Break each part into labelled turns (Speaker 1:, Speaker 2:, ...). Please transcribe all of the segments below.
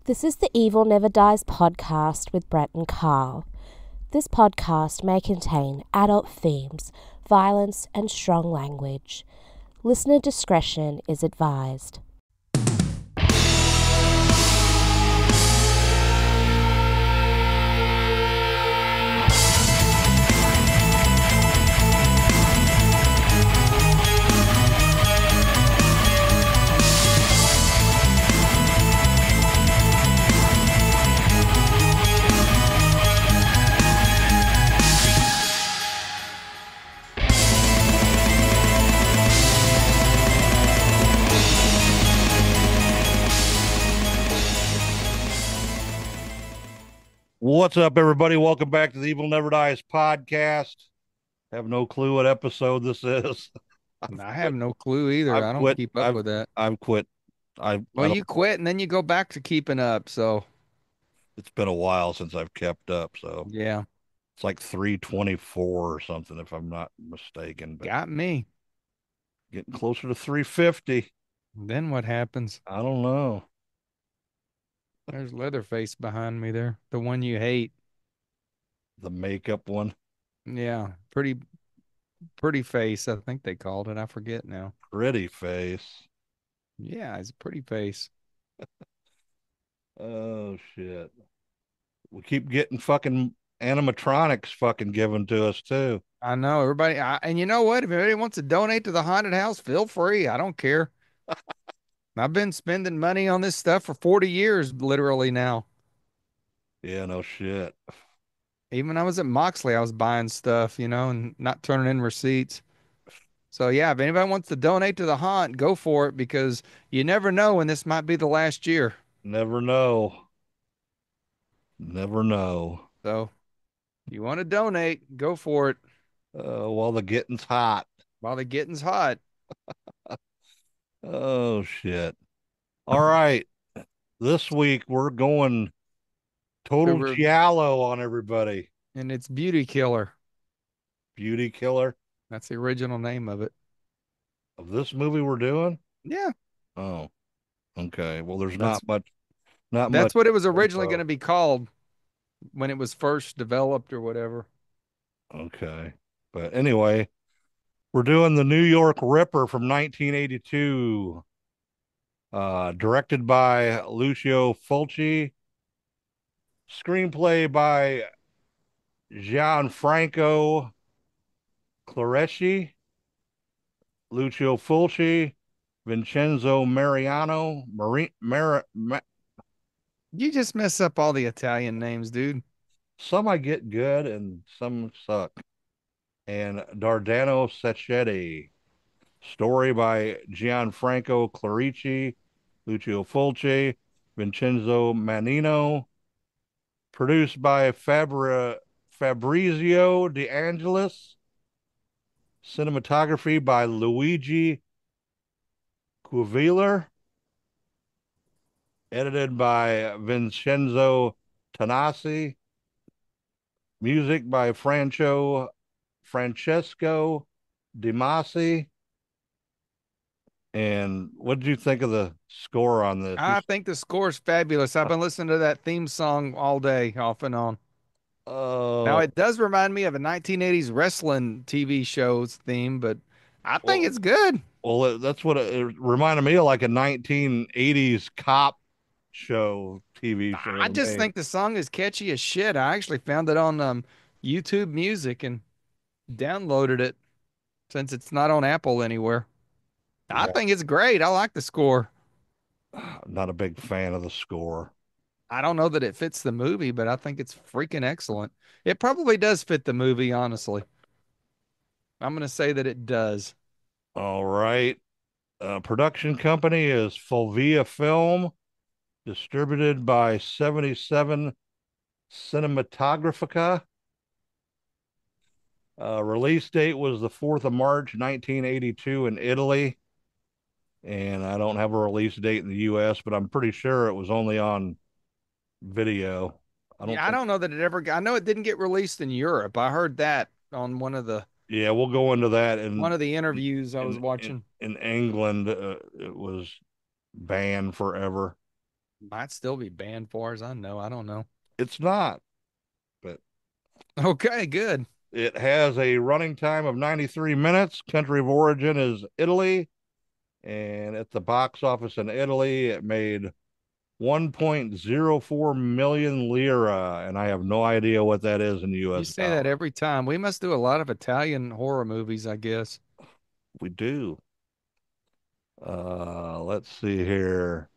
Speaker 1: This is the Evil Never Dies podcast with Brett and Carl. This podcast may contain adult themes, violence, and strong language. Listener discretion is advised.
Speaker 2: What's up, everybody? Welcome back to the Evil Never Dies podcast. Have no clue what episode this is.
Speaker 3: I have no clue either. I don't keep up with that.
Speaker 2: I've quit. I
Speaker 3: Well,
Speaker 2: don't.
Speaker 3: you quit and then you go back to keeping up. So,
Speaker 2: It's been a while since I've kept up, so
Speaker 3: yeah,
Speaker 2: it's like 324 or something, if I'm not mistaken. But
Speaker 3: got me.
Speaker 2: getting closer to 350.
Speaker 3: Then what happens?
Speaker 2: I don't know.
Speaker 3: There's Leatherface behind me there, the one you hate.
Speaker 2: The makeup one,
Speaker 3: Yeah, pretty face, I think they called it. I forget now.
Speaker 2: pretty face.
Speaker 3: Yeah, it's a pretty face.
Speaker 2: Oh shit! We keep getting fucking animatronics fucking given to us too.
Speaker 3: I know everybody, and you know what? If anybody wants to donate to the haunted house, feel free. I don't care. I've been spending money on this stuff for 40 years, literally now.
Speaker 2: Yeah, no shit.
Speaker 3: Even when I was at Moxley, I was buying stuff, and not turning in receipts. So yeah, if anybody wants to donate to the haunt, go for it because you never know when this might be the last year.
Speaker 2: Never know. Never know.
Speaker 3: So if you want to donate, go for it
Speaker 2: While the getting's hot.
Speaker 3: while the getting's hot.
Speaker 2: Oh shit. All right. This week we're going total
Speaker 3: Over
Speaker 2: giallo on everybody.
Speaker 3: and it's Beauty Killer.
Speaker 2: Beauty killer
Speaker 3: That's the original name of it.
Speaker 2: of this movie we're doing.
Speaker 3: Yeah,
Speaker 2: Oh, okay. Well, there's
Speaker 3: that's
Speaker 2: not much
Speaker 3: that's what it was originally going
Speaker 2: info.
Speaker 3: to be called when it was first developed or whatever.
Speaker 2: Okay. But anyway, we're doing the New York Ripper from 1982. Directed by Lucio Fulci. Screenplay by Gianfranco Claresci, Lucio Fulci, Vincenzo Mariano,
Speaker 3: You just mess up all the Italian names, dude.
Speaker 2: some I get good and some suck, and Dardano Sacchetti. Story by Gianfranco Claresci, Lucio Fulci, Vincenzo Manino. Produced by Fabrizio De Angelis. Cinematography by Luigi Cuviler. Edited by Vincenzo Tanasi. Music by Francesco De Masi. And what did you think of the score on this?
Speaker 3: I think the score's fabulous. I've been listening to that theme song all day, off and on. Now,
Speaker 2: Oh,
Speaker 3: it does remind me of a 1980s wrestling TV show's theme, but I think
Speaker 2: well,
Speaker 3: it's good.
Speaker 2: that's what it reminded me of, like a 1980s cop show, TV show
Speaker 3: I
Speaker 2: to
Speaker 3: just
Speaker 2: me.
Speaker 3: think the song is catchy as shit. I actually found it on YouTube Music and downloaded it since it's not on Apple anywhere. I
Speaker 2: Yeah,
Speaker 3: think it's great. I like the score.
Speaker 2: not a big fan of the score.
Speaker 3: I don't know that it fits the movie, but I think it's freaking excellent. It probably does fit the movie, honestly. I'm going to say that it does.
Speaker 2: All right. Production company is Fulvia Film, distributed by 77 Cinematographica. Release date was the 4th of March, 1982 in Italy. And I don't have a release date in the US, but I'm pretty sure it was only on video. I don't
Speaker 3: Yeah, I
Speaker 2: think,
Speaker 3: don't know that it ever got, I know it didn't get released in Europe. I heard that on
Speaker 2: yeah, we'll go into that.
Speaker 3: one
Speaker 2: And
Speaker 3: of the interviews I was
Speaker 2: in
Speaker 3: watching.
Speaker 2: England, it was banned forever.
Speaker 3: Might still be banned far as I know. I don't know.
Speaker 2: It's not, but
Speaker 3: Okay, good.
Speaker 2: it has a running time of 93 minutes. Country of origin is Italy. And at the box office in Italy, it made 1.04 million lira. And I have no idea what that is in
Speaker 3: You
Speaker 2: US
Speaker 3: say that
Speaker 2: dollars.
Speaker 3: every time. We must do a lot of Italian horror movies, I guess.
Speaker 2: We do. Let's see here.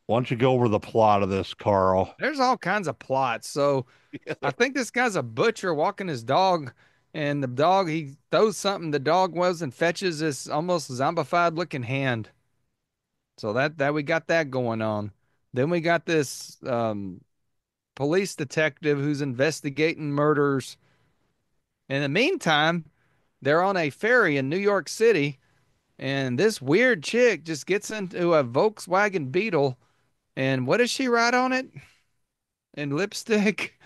Speaker 2: Why don't you go over the plot of this, Carl?
Speaker 3: There's all kinds of plots. So I think this guy's a butcher walking his dog, and the dog, he throws something the dog was and fetches this almost zombified looking hand. So that we got that going on. Then we got this police detective who's investigating murders. In the meantime, they're on a ferry in New York City, and this weird chick just gets into a Volkswagen Beetle. And what does she write on it? In lipstick?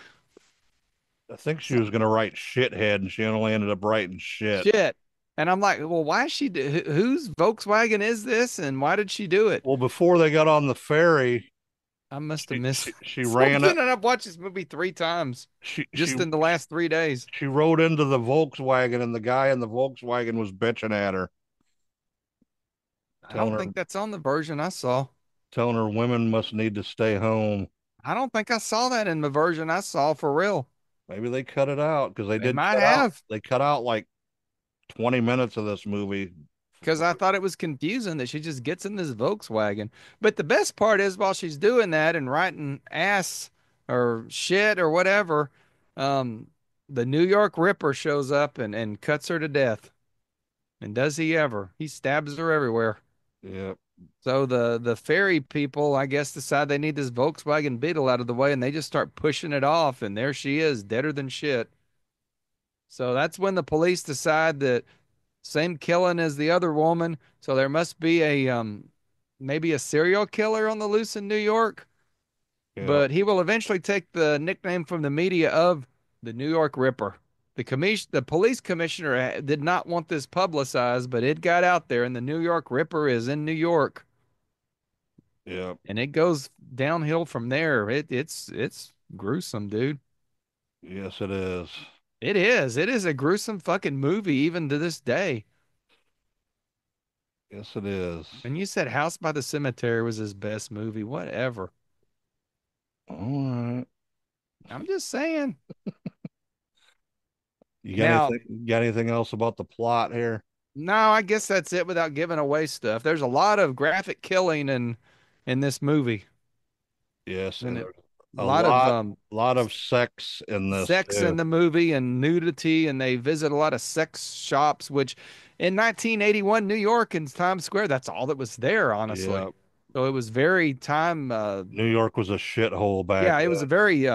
Speaker 2: I think she was going to write shithead and she only ended up writing shit.
Speaker 3: Shit. And I'm like, well, why is she whose Volkswagen is this and why did she do it?
Speaker 2: Well, before they got on the ferry,
Speaker 3: I must have
Speaker 2: she
Speaker 3: missed
Speaker 2: she, she ran
Speaker 3: something,
Speaker 2: it.
Speaker 3: and I've watched this movie 3 times
Speaker 2: She she
Speaker 3: just in the last 3 days.
Speaker 2: she rode into the Volkswagen, and the guy in the Volkswagen was bitching at her,
Speaker 3: I
Speaker 2: telling
Speaker 3: don't
Speaker 2: her
Speaker 3: think that's on the version I saw.
Speaker 2: telling her women must need to stay home.
Speaker 3: I don't think I saw that in the version I saw for real.
Speaker 2: Maybe they cut it out because they
Speaker 3: They
Speaker 2: did
Speaker 3: might
Speaker 2: cut out.
Speaker 3: have,
Speaker 2: They cut out like 20 minutes of this movie.
Speaker 3: because I thought it was confusing that she just gets in this Volkswagen. But the best part is while she's doing that and writing ass or shit or whatever, um, the New York Ripper shows up and cuts her to death. And does he ever? He stabs her everywhere.
Speaker 2: Yeah,
Speaker 3: So the ferry people, I guess, decide they need this Volkswagen Beetle out of the way, and they just start pushing it off, and there she is, deader than shit. So that's when the police decide that same killing as the other woman, so there must be a maybe a serial killer on the loose in New York,
Speaker 2: yeah,
Speaker 3: but he will eventually take the nickname from the media of the New York Ripper. The police commissioner did not want this publicized, but it got out there, and the New York Ripper is in New York.
Speaker 2: yeah.
Speaker 3: And it goes downhill from there. It's gruesome, dude.
Speaker 2: Yes, it is.
Speaker 3: It is. It is a gruesome fucking movie even to this day.
Speaker 2: Yes, it is.
Speaker 3: And you said House by the Cemetery was his best movie. Whatever.
Speaker 2: All right.
Speaker 3: I'm just saying.
Speaker 2: You got
Speaker 3: Now,
Speaker 2: anything? You got anything else about the plot here?
Speaker 3: no, I guess that's it without giving away stuff. There's a lot of graphic killing in this movie.
Speaker 2: Yes,
Speaker 3: And
Speaker 2: and
Speaker 3: a
Speaker 2: there's a
Speaker 3: lot of
Speaker 2: lot of sex in this
Speaker 3: sex in
Speaker 2: too.
Speaker 3: the movie and nudity, and they visit a lot of sex shops, which in 1981 New York and Times Square, that's all that was there, honestly.
Speaker 2: Yeah,
Speaker 3: So it was very time,
Speaker 2: New York was a shithole back
Speaker 3: yeah, it was a
Speaker 2: then.
Speaker 3: very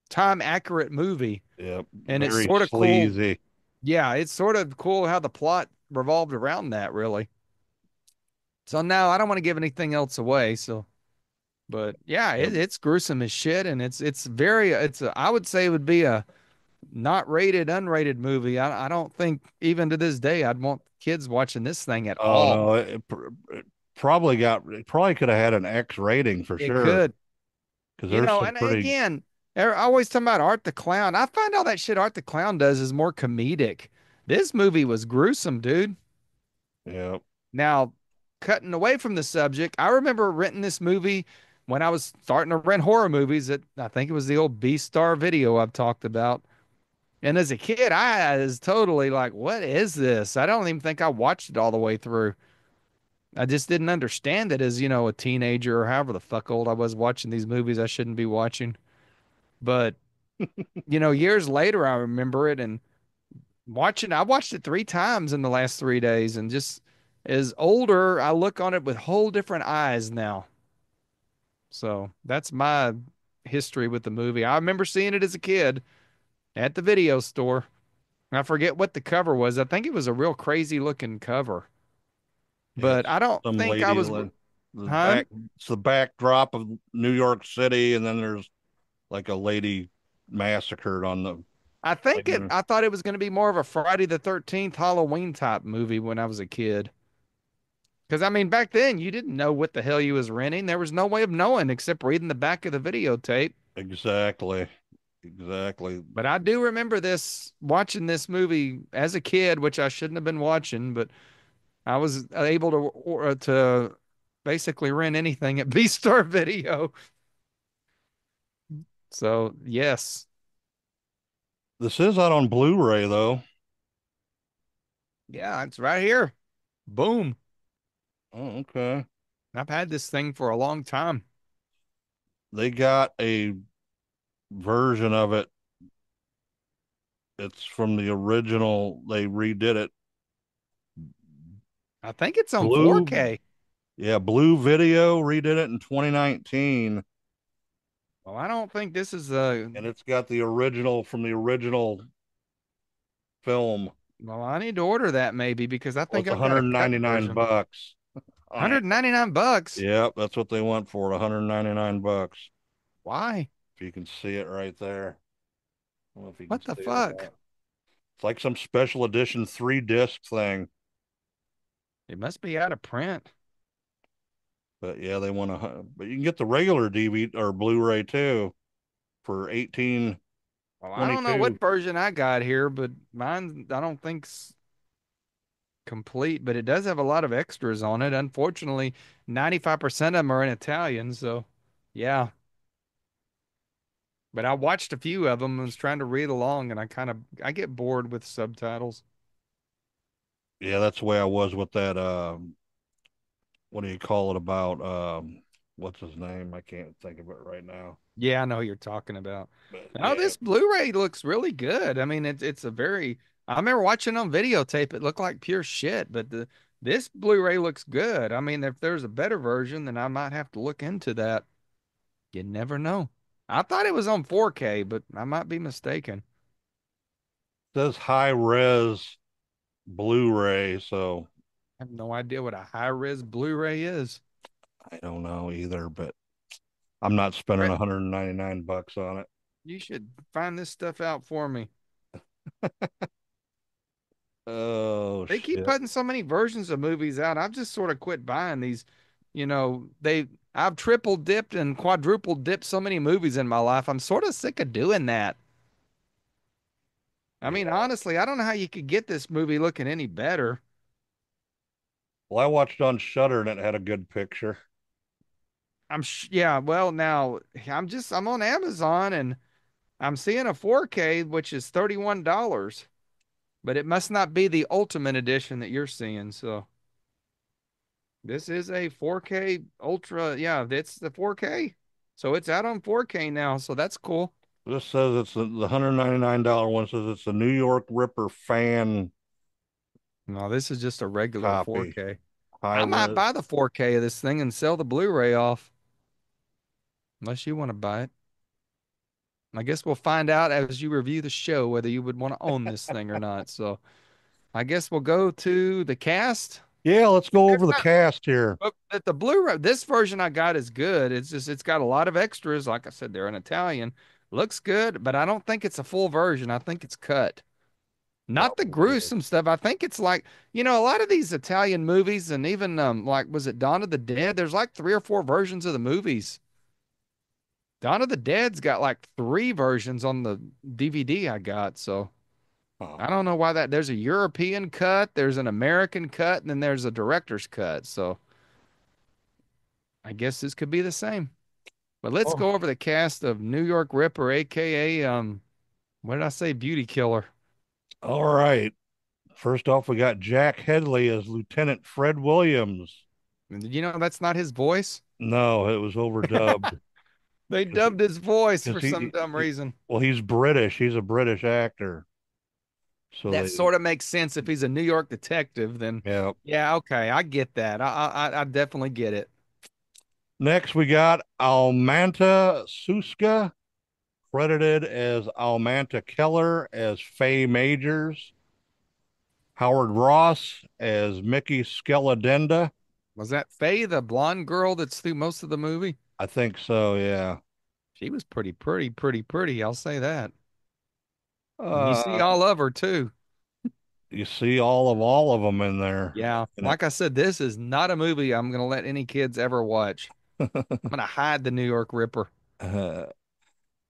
Speaker 3: time accurate movie,
Speaker 2: Yep,
Speaker 3: and it's
Speaker 2: very
Speaker 3: sort of cool.
Speaker 2: sleazy.
Speaker 3: Yeah, it's sort of cool how the plot revolved around that, really. So now I don't want to give anything else away. So, but yeah,
Speaker 2: Yep.
Speaker 3: it's gruesome as shit, and it's very I would say it would be a not rated, unrated movie. I don't think even to this day I'd want kids watching this thing at
Speaker 2: Oh
Speaker 3: all.
Speaker 2: no, it probably could have had an X rating for
Speaker 3: It
Speaker 2: sure
Speaker 3: could,
Speaker 2: because there's some
Speaker 3: and
Speaker 2: pretty.
Speaker 3: again, I always talk about Art the Clown. I find all that shit Art the Clown does is more comedic. This movie was gruesome, dude.
Speaker 2: Yep.
Speaker 3: Now, cutting away from the subject, I remember renting this movie when I was starting to rent horror movies at I think it was the old B Star Video I've talked about. And as a kid, I was totally like, what is this? I don't even think I watched it all the way through. I just didn't understand it as, a teenager or however the fuck old I was watching these movies I shouldn't be watching. But, years later, I remember it and I watched it 3 times in the last 3 days. And just as older, I look on it with whole different eyes now. So that's my history with the movie. I remember seeing it as a kid at the video store. I forget what the cover was. I think it was a real crazy looking cover.
Speaker 2: Yeah,
Speaker 3: But
Speaker 2: it's
Speaker 3: I don't
Speaker 2: some
Speaker 3: think I
Speaker 2: lady
Speaker 3: was,
Speaker 2: like the
Speaker 3: huh?
Speaker 2: back. It's the backdrop of New York City, and then there's like a lady massacred on the. Like,
Speaker 3: I thought it was going to be more of a Friday the 13th Halloween type movie when I was a kid. Because I mean, back then you didn't know what the hell you was renting. There was no way of knowing except reading the back of the videotape.
Speaker 2: Exactly. Exactly.
Speaker 3: But I do remember this watching this movie as a kid, which I shouldn't have been watching, but I was able to basically rent anything at B-Star Video. So yes,
Speaker 2: This is out on Blu-ray though.
Speaker 3: yeah, it's right here. Boom.
Speaker 2: Oh, okay.
Speaker 3: I've had this thing for a long time.
Speaker 2: They got a version of it. It's from the original. They redid it.
Speaker 3: I think it's on
Speaker 2: Blue,
Speaker 3: 4K.
Speaker 2: yeah, Blue Video redid it in 2019,
Speaker 3: Well, I don't think this is a.
Speaker 2: and it's got the original from the original film.
Speaker 3: Well, I need to order that maybe because I
Speaker 2: Well,
Speaker 3: think
Speaker 2: it's
Speaker 3: I've got a cut
Speaker 2: 199
Speaker 3: version.
Speaker 2: bucks on it.
Speaker 3: 199 bucks.
Speaker 2: Yep, that's what they want for it, 199 bucks.
Speaker 3: Why?
Speaker 2: If you can see it right there. I don't know if you can
Speaker 3: What the
Speaker 2: see it or
Speaker 3: fuck?
Speaker 2: not. It's like some special edition 3 disc thing.
Speaker 3: It must be out of print.
Speaker 2: But yeah, they want to. But you can get the regular DVD or Blu-ray too for eighteen
Speaker 3: Well, I
Speaker 2: twenty
Speaker 3: don't know
Speaker 2: two.
Speaker 3: what version I got here, but mine I don't think's complete, but it does have a lot of extras on it. Unfortunately, 95% of them are in Italian, so yeah. But I watched a few of them and was trying to read along, and I get bored with subtitles.
Speaker 2: Yeah, that's the way I was with that. What do you call it about? What's his name? I can't think of it right now.
Speaker 3: Yeah, I know who you're talking about.
Speaker 2: But
Speaker 3: Oh,
Speaker 2: yeah,
Speaker 3: this Blu-ray looks really good. I mean, it's a very. I remember watching on videotape. It looked like pure shit, but the this Blu-ray looks good. I mean, if there's a better version, then I might have to look into that. You never know. I thought it was on 4K, but I might be mistaken.
Speaker 2: it says high res Blu-ray, so
Speaker 3: I have no idea what a high-res Blu-ray is.
Speaker 2: I don't know either. But I'm not spending
Speaker 3: Brett,
Speaker 2: 199 bucks on it.
Speaker 3: you should find this stuff out for me.
Speaker 2: Oh
Speaker 3: They keep
Speaker 2: shit!
Speaker 3: putting so many versions of movies out. I've just sort of quit buying these. I've triple dipped and quadruple dipped so many movies in my life. I'm sort of sick of doing that. I mean,
Speaker 2: Yeah.
Speaker 3: honestly, I don't know how you could get this movie looking any better.
Speaker 2: Well, I watched on Shutter and it had a good picture.
Speaker 3: Yeah, well, now I'm on Amazon and I'm seeing a 4K, which is $31, but it must not be the ultimate edition that you're seeing. So this is a 4K Ultra. Yeah, it's the 4K. So it's out on 4K now. So that's cool.
Speaker 2: This says it's the $199 one says it's a New York Ripper fan
Speaker 3: No, this is just a regular
Speaker 2: copy.
Speaker 3: 4K.
Speaker 2: High
Speaker 3: I might
Speaker 2: res.
Speaker 3: buy the 4K of this thing and sell the Blu-ray off, unless you want to buy it. I guess we'll find out as you review the show whether you would want to own this thing or not. So I guess we'll go to the cast.
Speaker 2: Yeah, let's go
Speaker 3: There's
Speaker 2: over the
Speaker 3: not,
Speaker 2: cast here.
Speaker 3: but the Blu-ray, this version I got is good. It's got a lot of extras. Like I said, they're in Italian. Looks good, but I don't think it's a full version. I think it's cut. Not the
Speaker 2: Probably is.
Speaker 3: gruesome stuff. I think it's like, a lot of these Italian movies and even like was it Dawn of the Dead? There's like three or four versions of the movies. Dawn of the Dead's got like three versions on the DVD I got. So
Speaker 2: Oh.
Speaker 3: I don't know why that there's a European cut, there's an American cut, and then there's a director's cut. So I guess this could be the same. But let's
Speaker 2: Oh.
Speaker 3: go over the cast of New York Ripper, aka what did I say? Beauty Killer.
Speaker 2: All right. First off, we got Jack Headley as Lieutenant Fred Williams.
Speaker 3: That's not his voice.
Speaker 2: No, it was overdubbed
Speaker 3: They dubbed his voice
Speaker 2: because
Speaker 3: for some dumb reason.
Speaker 2: well, he's British. He's a British actor. So
Speaker 3: That
Speaker 2: they,
Speaker 3: sort of makes sense if he's a New York detective, then
Speaker 2: yeah.
Speaker 3: yeah, okay, I get that. I definitely get it.
Speaker 2: Next, we got Almanta Suska, credited as Almanta Keller as Faye Majors, Howard Ross as Mickey Skeledenda.
Speaker 3: Was that Faye, the blonde girl that's through most of the movie?
Speaker 2: I think so, yeah.
Speaker 3: She was pretty, pretty. I'll say that. And you see
Speaker 2: Uh,
Speaker 3: all of her too.
Speaker 2: you see all of them in there.
Speaker 3: Yeah.
Speaker 2: And
Speaker 3: Like I said, this is not a movie I'm going to let any kids ever watch. I'm going to hide the New York Ripper.
Speaker 2: uh,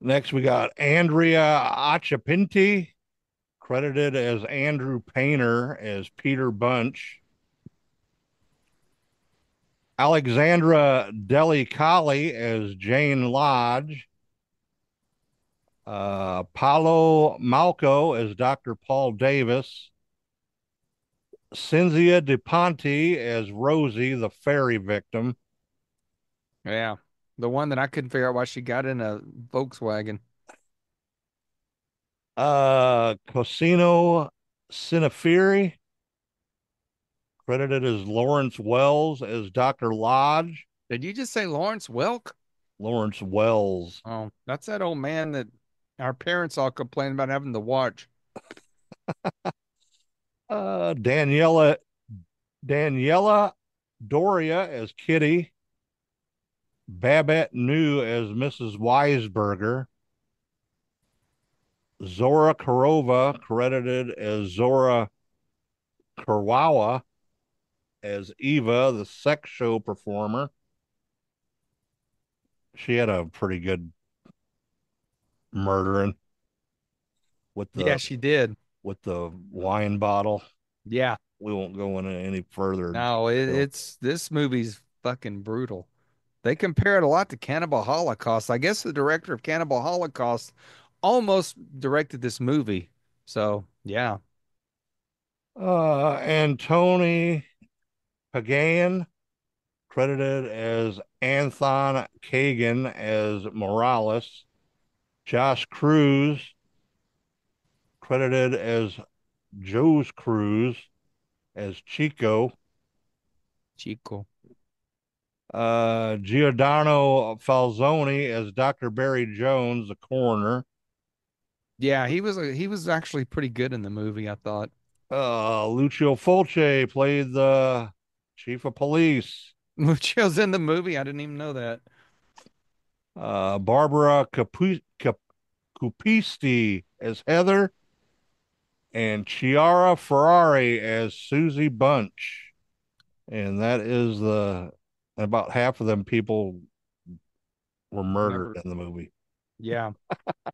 Speaker 2: next, we got Andrea Achapinti, credited as Andrew Painter as Peter Bunch. Alexandra Delicali as Jane Lodge. Paolo Malco as Dr. Paul Davis. Cynthia DePonte as Rosie, the ferry victim.
Speaker 3: Yeah. The one that I couldn't figure out why she got in a Volkswagen.
Speaker 2: Cosino Cineferi, credited as Lawrence Wells as Dr. Lodge.
Speaker 3: Did you just say Lawrence Welk?
Speaker 2: Lawrence Wells.
Speaker 3: Oh, that's that old man that our parents all complain about having to watch.
Speaker 2: Daniela Doria as Kitty. Babette New as Mrs. Weisberger. Zora Karova, credited as Zora Karwawa as Eva, the sex show performer. She had a pretty good murdering with
Speaker 3: Yeah,
Speaker 2: the
Speaker 3: she did.
Speaker 2: wine bottle.
Speaker 3: Yeah.
Speaker 2: We won't go into any further
Speaker 3: No,
Speaker 2: detail.
Speaker 3: it's this movie's fucking brutal. They compare it a lot to Cannibal Holocaust. I guess the director of Cannibal Holocaust almost directed this movie. So, yeah.
Speaker 2: Antony Pagayan, credited as Anthon Kagan as Morales. Josh Cruz, credited as Joe's Cruz as Chico.
Speaker 3: Chico.
Speaker 2: Giordano Falzoni as Dr. Barry Jones, the coroner.
Speaker 3: Yeah, he was actually pretty good in the movie, I thought.
Speaker 2: Lucio Fulci played the chief of police.
Speaker 3: Lucio's in the movie. I didn't even know that.
Speaker 2: Barbara Cupisti as Heather, and Chiara Ferrari as Susie Bunch. And that is about half of them people were murdered
Speaker 3: Never.
Speaker 2: in the movie.
Speaker 3: Yeah.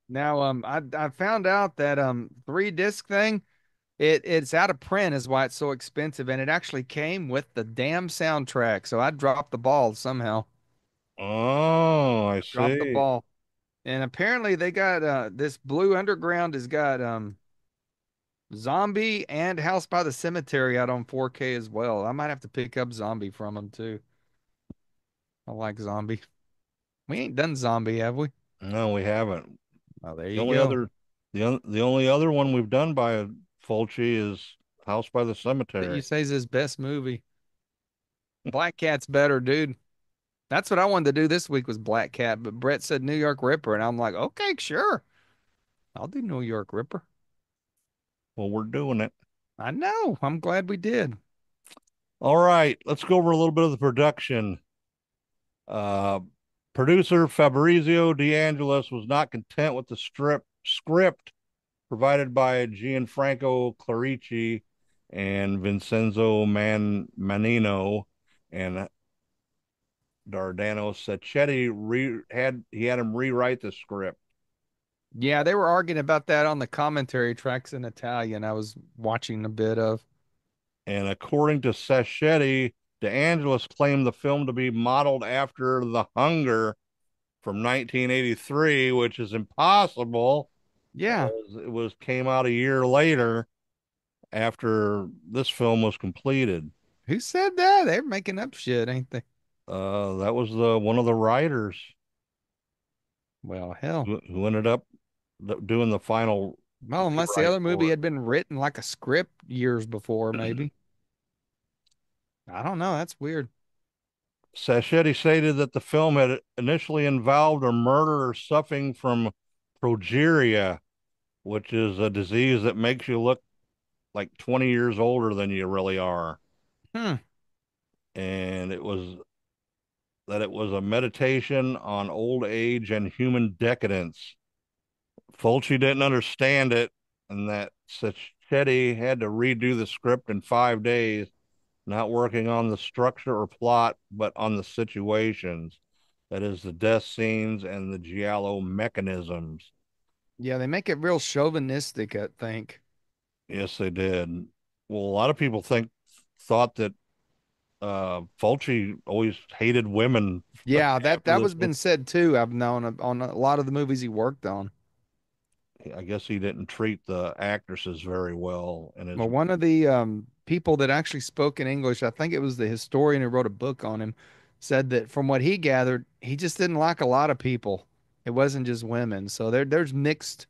Speaker 3: Now, I found out that 3 disc thing, it's out of print is why it's so expensive, and it actually came with the damn soundtrack. So I dropped the ball somehow.
Speaker 2: Oh, I
Speaker 3: Dropped the
Speaker 2: see.
Speaker 3: ball. And apparently they got this Blue Underground has got Zombie and House by the Cemetery out on 4K as well. I might have to pick up Zombie from them too. I like Zombie. We ain't done Zombie, have we?
Speaker 2: No, we haven't.
Speaker 3: Oh, there
Speaker 2: The
Speaker 3: you
Speaker 2: only
Speaker 3: go.
Speaker 2: other the only other one we've done by Fulci is House by the
Speaker 3: That you
Speaker 2: Cemetery.
Speaker 3: say is his best movie. Black Cat's better, dude. That's what I wanted to do this week was Black Cat, but Brett said New York Ripper, and I'm like, okay, sure. I'll do New York Ripper.
Speaker 2: Well, we're doing it.
Speaker 3: I know. I'm glad we did.
Speaker 2: All right, let's go over a little bit of the production. Uh, Producer Fabrizio De Angelis was not content with the script provided by Gianfranco Clarici and Vincenzo Manino, and Dardano Sacchetti had him rewrite the script.
Speaker 3: Yeah, they were arguing about that on the commentary tracks in Italian. I was watching a bit of.
Speaker 2: And according to Sacchetti, De Angelis claimed the film to be modeled after The Hunger from 1983, which is impossible.
Speaker 3: Yeah.
Speaker 2: It was came out a year later after this film was completed.
Speaker 3: Who said that? They're making up shit, ain't they?
Speaker 2: That was the one of the writers
Speaker 3: Well, hell.
Speaker 2: who ended up doing the final
Speaker 3: Well, unless the
Speaker 2: rewrite
Speaker 3: other movie
Speaker 2: for it.
Speaker 3: had been written like a script years before, maybe. I don't know. That's weird.
Speaker 2: Sacchetti stated that the film had initially involved a murderer suffering from progeria, which is a disease that makes you look like 20 years older than you really are.
Speaker 3: Hmm.
Speaker 2: And it was a meditation on old age and human decadence. Fulci didn't understand it, and that Chetty had to redo the script in 5 days, not working on the structure or plot, but on the situations. That is, the death scenes and the giallo mechanisms.
Speaker 3: Yeah, they make it real chauvinistic, I think.
Speaker 2: Yes, they did. Well, a lot of people thought that Fulci always hated women
Speaker 3: Yeah, that
Speaker 2: after
Speaker 3: that
Speaker 2: this
Speaker 3: was
Speaker 2: one.
Speaker 3: been said too. I've known on a lot of the movies he worked on.
Speaker 2: I guess he didn't treat the actresses very well in his.
Speaker 3: Well, one of the people that actually spoke in English, I think it was the historian who wrote a book on him, said that from what he gathered, he just didn't like a lot of people. It wasn't just women. So there's mixed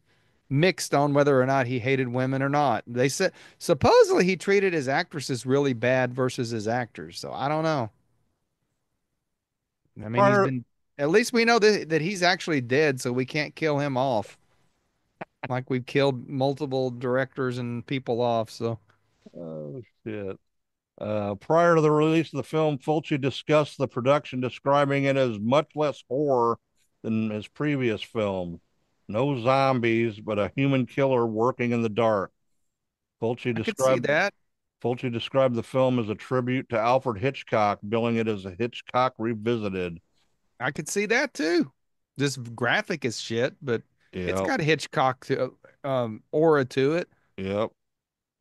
Speaker 3: on whether or not he hated women or not. They said supposedly he treated his actresses really bad versus his actors. So I don't know. I mean, he's
Speaker 2: Prior,
Speaker 3: been at least we know that he's actually dead, so we can't kill him off like we've killed multiple directors and people off. So
Speaker 2: oh shit. Prior to the release of the film, Fulci discussed the production, describing it as much less horror than his previous film. No zombies, but a human killer working in the dark. Fulci
Speaker 3: I could see
Speaker 2: described
Speaker 3: that.
Speaker 2: Fulci described the film as a tribute to Alfred Hitchcock, billing it as a Hitchcock revisited.
Speaker 3: I could see that too. Just graphic as shit, but it's
Speaker 2: Yep,
Speaker 3: got a Hitchcock aura to it.
Speaker 2: yep.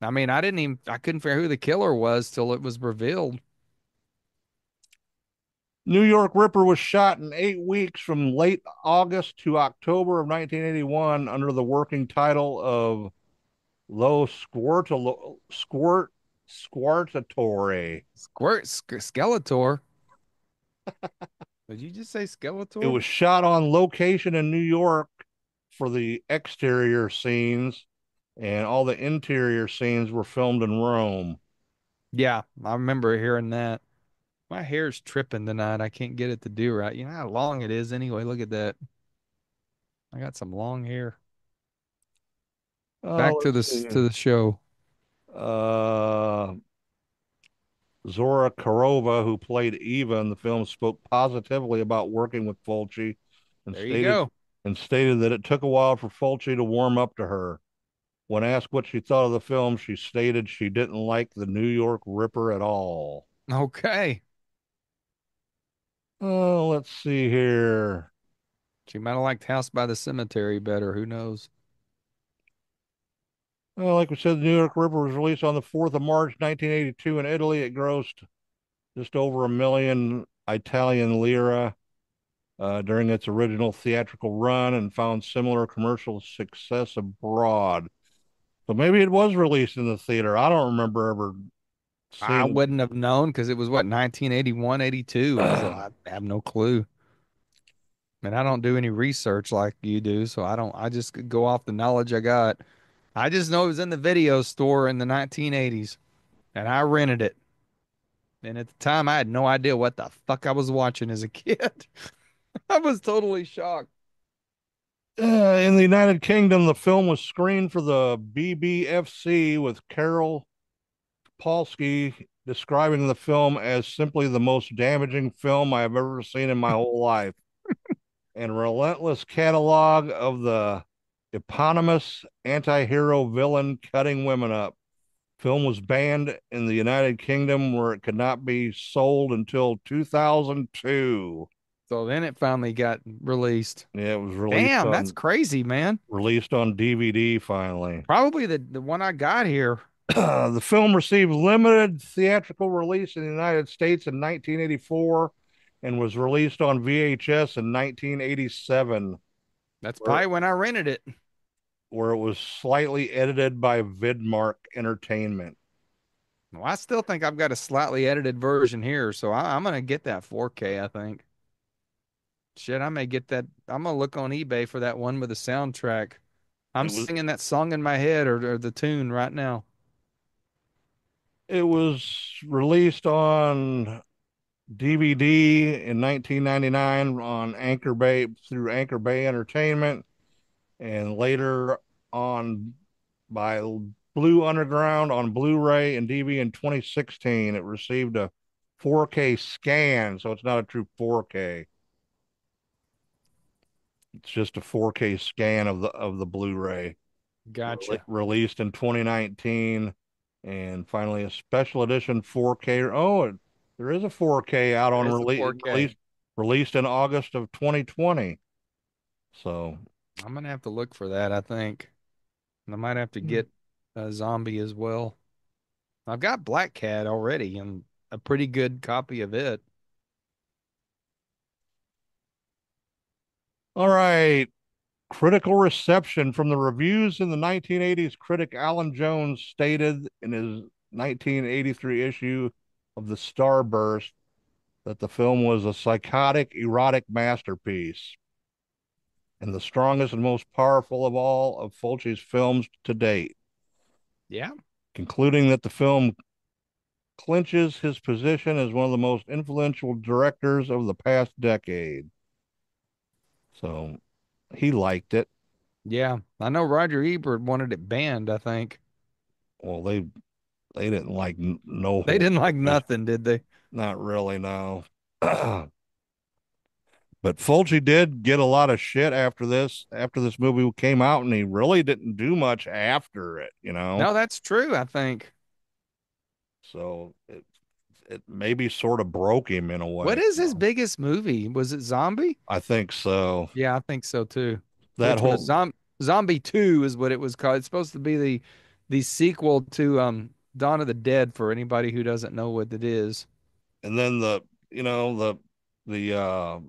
Speaker 3: I mean, I couldn't figure who the killer was till it was revealed.
Speaker 2: New York Ripper was shot in 8 weeks from late August to October of 1981 under the working title of Lo Squartatore.
Speaker 3: Skeletor. Did you just say
Speaker 2: It
Speaker 3: Skeletor?
Speaker 2: was shot on location in New York for the exterior scenes, and all the interior scenes were filmed in Rome.
Speaker 3: Yeah, I remember hearing that. My hair's tripping tonight. I can't get it to do right. You know how long it is anyway. Look at that. I got some long hair. Back to
Speaker 2: Let's
Speaker 3: this
Speaker 2: see.
Speaker 3: to the show.
Speaker 2: Uh, Zora Karova, who played Eva in the film, spoke positively about working with Fulci and
Speaker 3: There you
Speaker 2: stated
Speaker 3: go.
Speaker 2: that it took a while for Fulci to warm up to her. When asked what she thought of the film, she stated she didn't like the New York Ripper at all.
Speaker 3: Okay.
Speaker 2: Oh, let's see here.
Speaker 3: She might have liked House by the Cemetery better. Who knows?
Speaker 2: Well, like we said, the New York Ripper was released on the 4th of March, 1982 in Italy. It grossed just over a million Italian lira during its original theatrical run and found similar commercial success abroad. So maybe it was released in the theater. I don't remember ever
Speaker 3: I
Speaker 2: seeing
Speaker 3: wouldn't have known because it was what 1981, 82.
Speaker 2: it.
Speaker 3: I have no clue. And I don't do any research like you do, so I just go off the knowledge I got. I just know it was in the video store in the 1980s and I rented it. And at the time I had no idea what the fuck I was watching as a kid. I was totally shocked.
Speaker 2: In the United Kingdom, the film was screened for the BBFC with Carol Polsky describing the film as simply the most damaging film I have ever seen in my whole life. And relentless catalog of the eponymous anti-hero villain cutting women up. Film was banned in the United Kingdom where it could not be sold until 2002.
Speaker 3: So then it finally got released.
Speaker 2: Yeah, it was
Speaker 3: Damn, that's crazy, man.
Speaker 2: released on DVD finally.
Speaker 3: Probably the one I got here.
Speaker 2: The film received limited theatrical release in the United States in 1984 and was released on VHS in 1987,
Speaker 3: That's
Speaker 2: where,
Speaker 3: probably when I rented it.
Speaker 2: where it was slightly edited by Vidmark Entertainment.
Speaker 3: Well, I still think I've got a slightly edited version here, so I'm gonna get that 4K, I think. Shit, I may get that. I'm gonna look on eBay for that one with the soundtrack. I'm
Speaker 2: It was
Speaker 3: singing that song in my head or the tune right now.
Speaker 2: it was released on DVD in 1999 on Anchor Bay through Anchor Bay Entertainment, and later on by Blue Underground on Blu-ray and DVD in 2016. It received a 4K scan, so it's not a true 4K. It's just a 4K scan of the Blu-ray.
Speaker 3: Gotcha.
Speaker 2: released in 2019, and finally a special edition 4K. There is a 4K out
Speaker 3: There
Speaker 2: on
Speaker 3: is a 4K.
Speaker 2: released in August of 2020. So,
Speaker 3: I'm gonna have to look for that, I think. And I might have to get a zombie as well. I've got Black Cat already and a pretty good copy of it.
Speaker 2: all right. Critical reception from the reviews in the 1980s. Critic Alan Jones stated in his 1983 issue of the Starburst that the film was a psychotic, erotic masterpiece and the strongest and most powerful of all of Fulci's films to date,
Speaker 3: Yeah.
Speaker 2: concluding that the film clinches his position as one of the most influential directors of the past decade. So he liked it.
Speaker 3: Yeah. I know Roger Ebert wanted it banned, I think.
Speaker 2: Well, they didn't like no
Speaker 3: They
Speaker 2: holds
Speaker 3: didn't like
Speaker 2: barred.
Speaker 3: nothing, did they?
Speaker 2: Not really, no. But Fulci did get a lot of shit after this movie came out, and he really didn't do much after it, you know.
Speaker 3: No, that's true, I think.
Speaker 2: So it maybe sort of broke him in a
Speaker 3: What
Speaker 2: way,
Speaker 3: is
Speaker 2: you
Speaker 3: his
Speaker 2: know.
Speaker 3: biggest movie? Was it Zombie?
Speaker 2: I think so.
Speaker 3: Yeah, I think so too.
Speaker 2: That
Speaker 3: Which was
Speaker 2: whole
Speaker 3: Zombie 2 is what it was called. It's supposed to be the sequel to Dawn of the Dead for anybody who doesn't know what it is.
Speaker 2: and then the you know the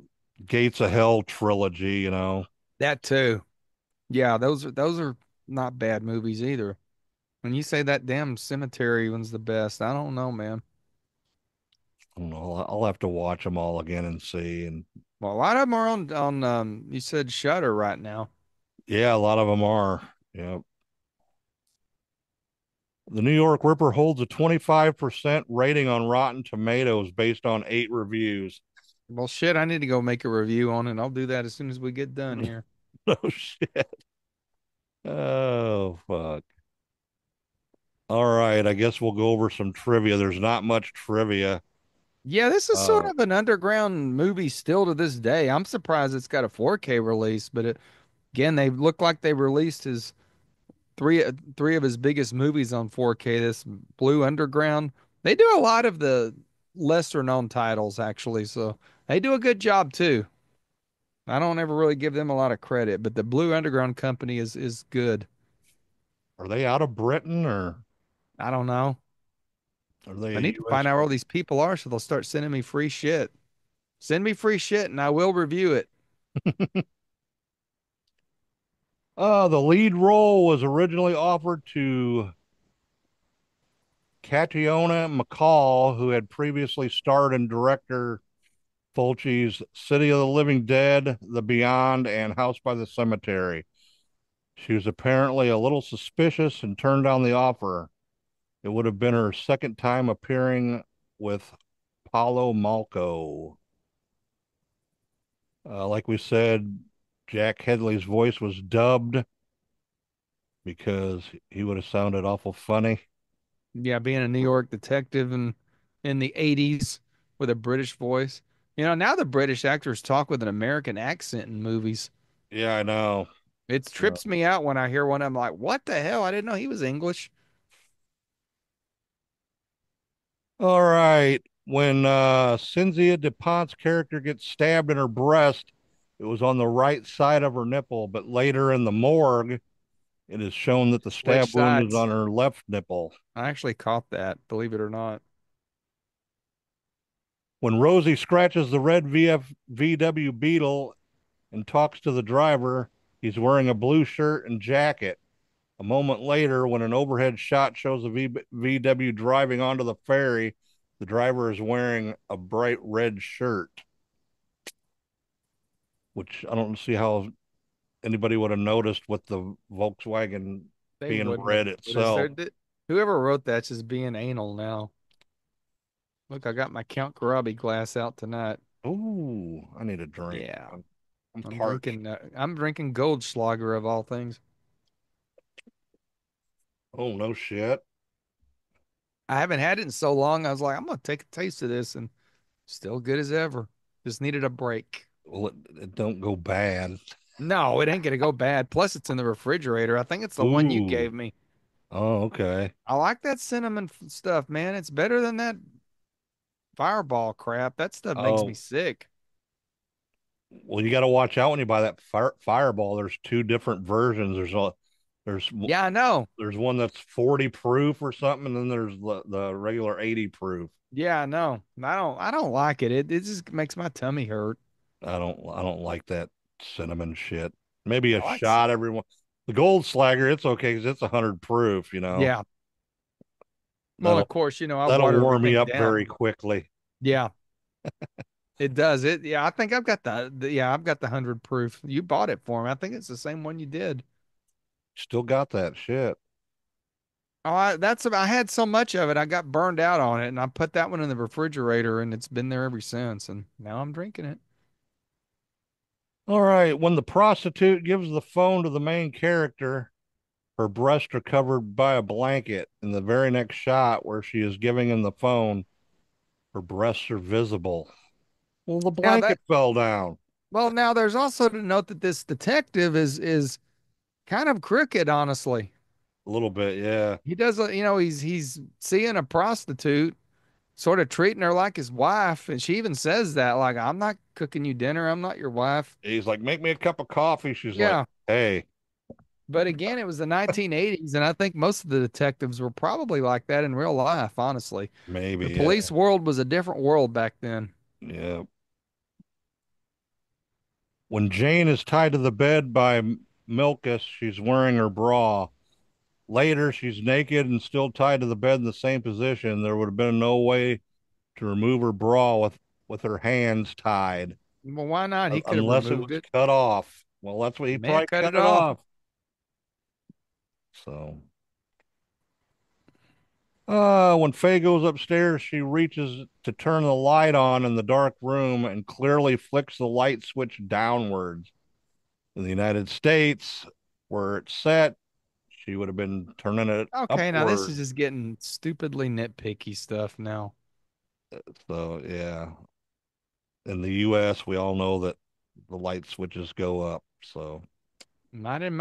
Speaker 2: Gates of Hell trilogy, you know.
Speaker 3: That too. Yeah, those are not bad movies either. When you say that damn cemetery one's the best, I don't know, man.
Speaker 2: I don't know. I'll have to watch them all again and see. And
Speaker 3: Well, a lot of them are on you said Shutter right now.
Speaker 2: yeah, a lot of them are. Yeah. The New York Ripper holds a 25% rating on Rotten Tomatoes based on 8 reviews.
Speaker 3: Well, shit, I need to go make a review on it. I'll do that as soon as we get done here.
Speaker 2: No shit. Oh, fuck. All right. I guess we'll go over some trivia. There's not much trivia.
Speaker 3: Yeah, this is sort
Speaker 2: Uh,
Speaker 3: of an underground movie still to this day. I'm surprised it's got a 4K release, but again, they look like they released his three of his biggest movies on 4K. This Blue Underground. They do a lot of the lesser known titles actually, so they do a good job too. I don't ever really give them a lot of credit, but the Blue Underground company is good.
Speaker 2: are they out of Britain or
Speaker 3: I don't know.
Speaker 2: are they
Speaker 3: I
Speaker 2: a
Speaker 3: need to
Speaker 2: US?
Speaker 3: find out where all these people are so they'll start sending me free shit. Send me free shit and I will review it.
Speaker 2: The lead role was originally offered to Catriona McCall, who had previously starred in director Fulci's City of the Living Dead, The Beyond, and House by the Cemetery. She was apparently a little suspicious and turned down the offer. It would have been her second time appearing with Paulo Malco. Like we said, Jack Hedley's voice was dubbed because he would have sounded awful funny.
Speaker 3: Yeah, being a New York detective and in the 80s with a British voice. You know, now the British actors talk with an American accent in movies.
Speaker 2: Yeah, I know.
Speaker 3: It
Speaker 2: Uh,
Speaker 3: trips me out when I hear one. I'm like, what the hell? I didn't know he was English.
Speaker 2: all right. When Cynthia DuPont's character gets stabbed in her breast, it was on the right side of her nipple, but later in the morgue, it is shown that the stab
Speaker 3: Switch
Speaker 2: wound was
Speaker 3: sides.
Speaker 2: on her left nipple.
Speaker 3: I actually caught that, believe it or not.
Speaker 2: When Rosie scratches the red VW Beetle and talks to the driver, he's wearing a blue shirt and jacket. A moment later, when an overhead shot shows a VW driving onto the ferry, the driver is wearing a bright red shirt, which I don't see how anybody would have noticed with the Volkswagen
Speaker 3: They
Speaker 2: being
Speaker 3: wouldn't have
Speaker 2: red
Speaker 3: noticed.
Speaker 2: itself.
Speaker 3: Whoever wrote that's just being anal now. Look, I got my Count Karabi glass out tonight.
Speaker 2: Ooh, I need a drink.
Speaker 3: Yeah,
Speaker 2: I'm
Speaker 3: I'm
Speaker 2: parched.
Speaker 3: drinking. I'm drinking Goldschlager of all things.
Speaker 2: Oh, no shit.
Speaker 3: I haven't had it in so long. I was like, I'm gonna take a taste of this, and still good as ever. Just needed a break.
Speaker 2: Well, it don't go bad.
Speaker 3: No, it ain't gonna go bad. Plus, it's in the refrigerator. I think it's the one you
Speaker 2: Ooh.
Speaker 3: gave me.
Speaker 2: Oh, okay.
Speaker 3: I like that cinnamon stuff, man. It's better than that Fireball crap. That stuff makes me
Speaker 2: Oh,
Speaker 3: sick.
Speaker 2: well, you got to watch out when you buy that Fireball. There's two different versions. There's
Speaker 3: Yeah, I know.
Speaker 2: there's one that's 40 proof or something, and then there's the regular 80 proof.
Speaker 3: Yeah, I know. I don't like it. It just makes my tummy hurt.
Speaker 2: I don't like that cinnamon shit. Maybe a
Speaker 3: I like s-
Speaker 2: shot every one. The Gold Slagger, it's okay because it's 100 proof.
Speaker 3: Yeah. Well, of
Speaker 2: That'll
Speaker 3: course, I
Speaker 2: that'll
Speaker 3: water
Speaker 2: warm me
Speaker 3: everything
Speaker 2: up
Speaker 3: down.
Speaker 2: very quickly.
Speaker 3: Yeah, it does. Yeah, I think I've got yeah, I've got the 100 proof. You bought it for me. I think it's the same one you did.
Speaker 2: Still got that shit.
Speaker 3: Oh, I had so much of it. I got burned out on it and I put that one in the refrigerator and it's been there ever since and now I'm drinking it.
Speaker 2: All right. When the prostitute gives the phone to the main character, her breasts are covered by a blanket. In the very next shot, where she is giving him the phone, her breasts are visible. Well, the
Speaker 3: Now that
Speaker 2: blanket fell down
Speaker 3: now there's also to note that this detective is kind of crooked, honestly.
Speaker 2: a little bit. Yeah.
Speaker 3: He does, he's seeing a prostitute, sort of treating her like his wife, and she even says that, like, I'm not cooking you dinner, I'm not your wife.
Speaker 2: He's like, make me a cup of coffee. She's like,
Speaker 3: Yeah,
Speaker 2: hey,
Speaker 3: but again, it was the 1980s, and I think most of the detectives were probably like that in real life, honestly. The
Speaker 2: maybe.
Speaker 3: police
Speaker 2: Yeah.
Speaker 3: world was a different world back then.
Speaker 2: Yeah. When Jane is tied to the bed by Milkus, she's wearing her bra. Later, she's naked and still tied to the bed in the same position. There would have been no way to remove her bra with her hands tied,
Speaker 3: Well, why not? He could have
Speaker 2: unless it
Speaker 3: removed
Speaker 2: was
Speaker 3: it.
Speaker 2: cut off. Well, that's what he
Speaker 3: Man,
Speaker 2: probably
Speaker 3: cut
Speaker 2: cut
Speaker 3: it
Speaker 2: it
Speaker 3: off.
Speaker 2: off. So, when Faye goes upstairs, she reaches to turn the light on in the dark room and clearly flicks the light switch downwards. In the United States, where it's set, she would have been turning it
Speaker 3: Okay, now this is
Speaker 2: upward.
Speaker 3: just getting stupidly nitpicky stuff now.
Speaker 2: So, yeah, in the US, we all know that the light switches go up. So,
Speaker 3: Not in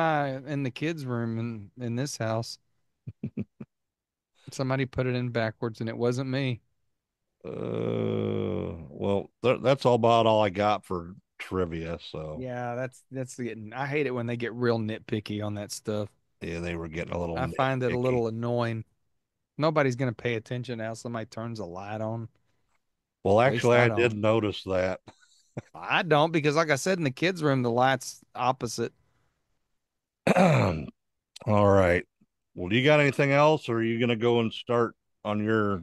Speaker 3: the kids' room in this house. Somebody put it in backwards and it wasn't me.
Speaker 2: well, that's all about all I got for trivia. So,
Speaker 3: Yeah, that's getting I hate it when they get real nitpicky on that stuff.
Speaker 2: yeah, they were getting a little
Speaker 3: I find it a
Speaker 2: nitpicky.
Speaker 3: little annoying. Nobody's gonna pay attention now. Somebody turns a light on.
Speaker 2: Well,
Speaker 3: Waste
Speaker 2: actually, I
Speaker 3: that
Speaker 2: did
Speaker 3: on.
Speaker 2: notice that.
Speaker 3: I don't because like I said in the kids' room, the light's opposite.
Speaker 2: All right. Well, do you got anything else, or are you going to go and start on your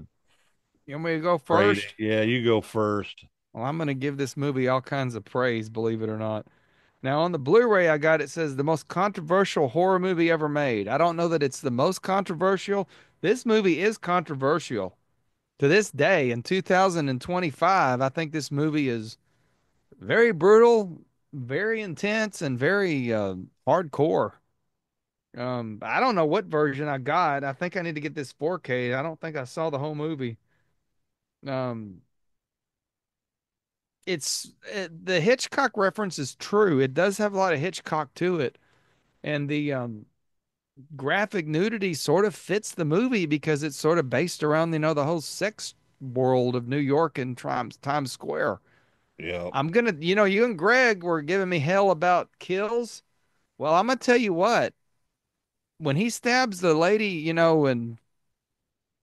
Speaker 3: You want me to go
Speaker 2: rating?
Speaker 3: first?
Speaker 2: Yeah, you go first.
Speaker 3: Well, I'm gonna give this movie all kinds of praise, believe it or not. Now on the Blu-ray I got it says the most controversial horror movie ever made. I don't know that it's the most controversial. This movie is controversial. To this day in 2025, I think this movie is very brutal, very intense, and very hardcore. I don't know what version I got. I think I need to get this 4K. I don't think I saw the whole movie. Um, the Hitchcock reference is true. It does have a lot of Hitchcock to it, and the graphic nudity sort of fits the movie because it's sort of based around the whole sex world of New York and Times Square.
Speaker 2: Yep.
Speaker 3: I'm gonna, you and Greg were giving me hell about kills. Well, I'm gonna tell you what. When he stabs the lady, and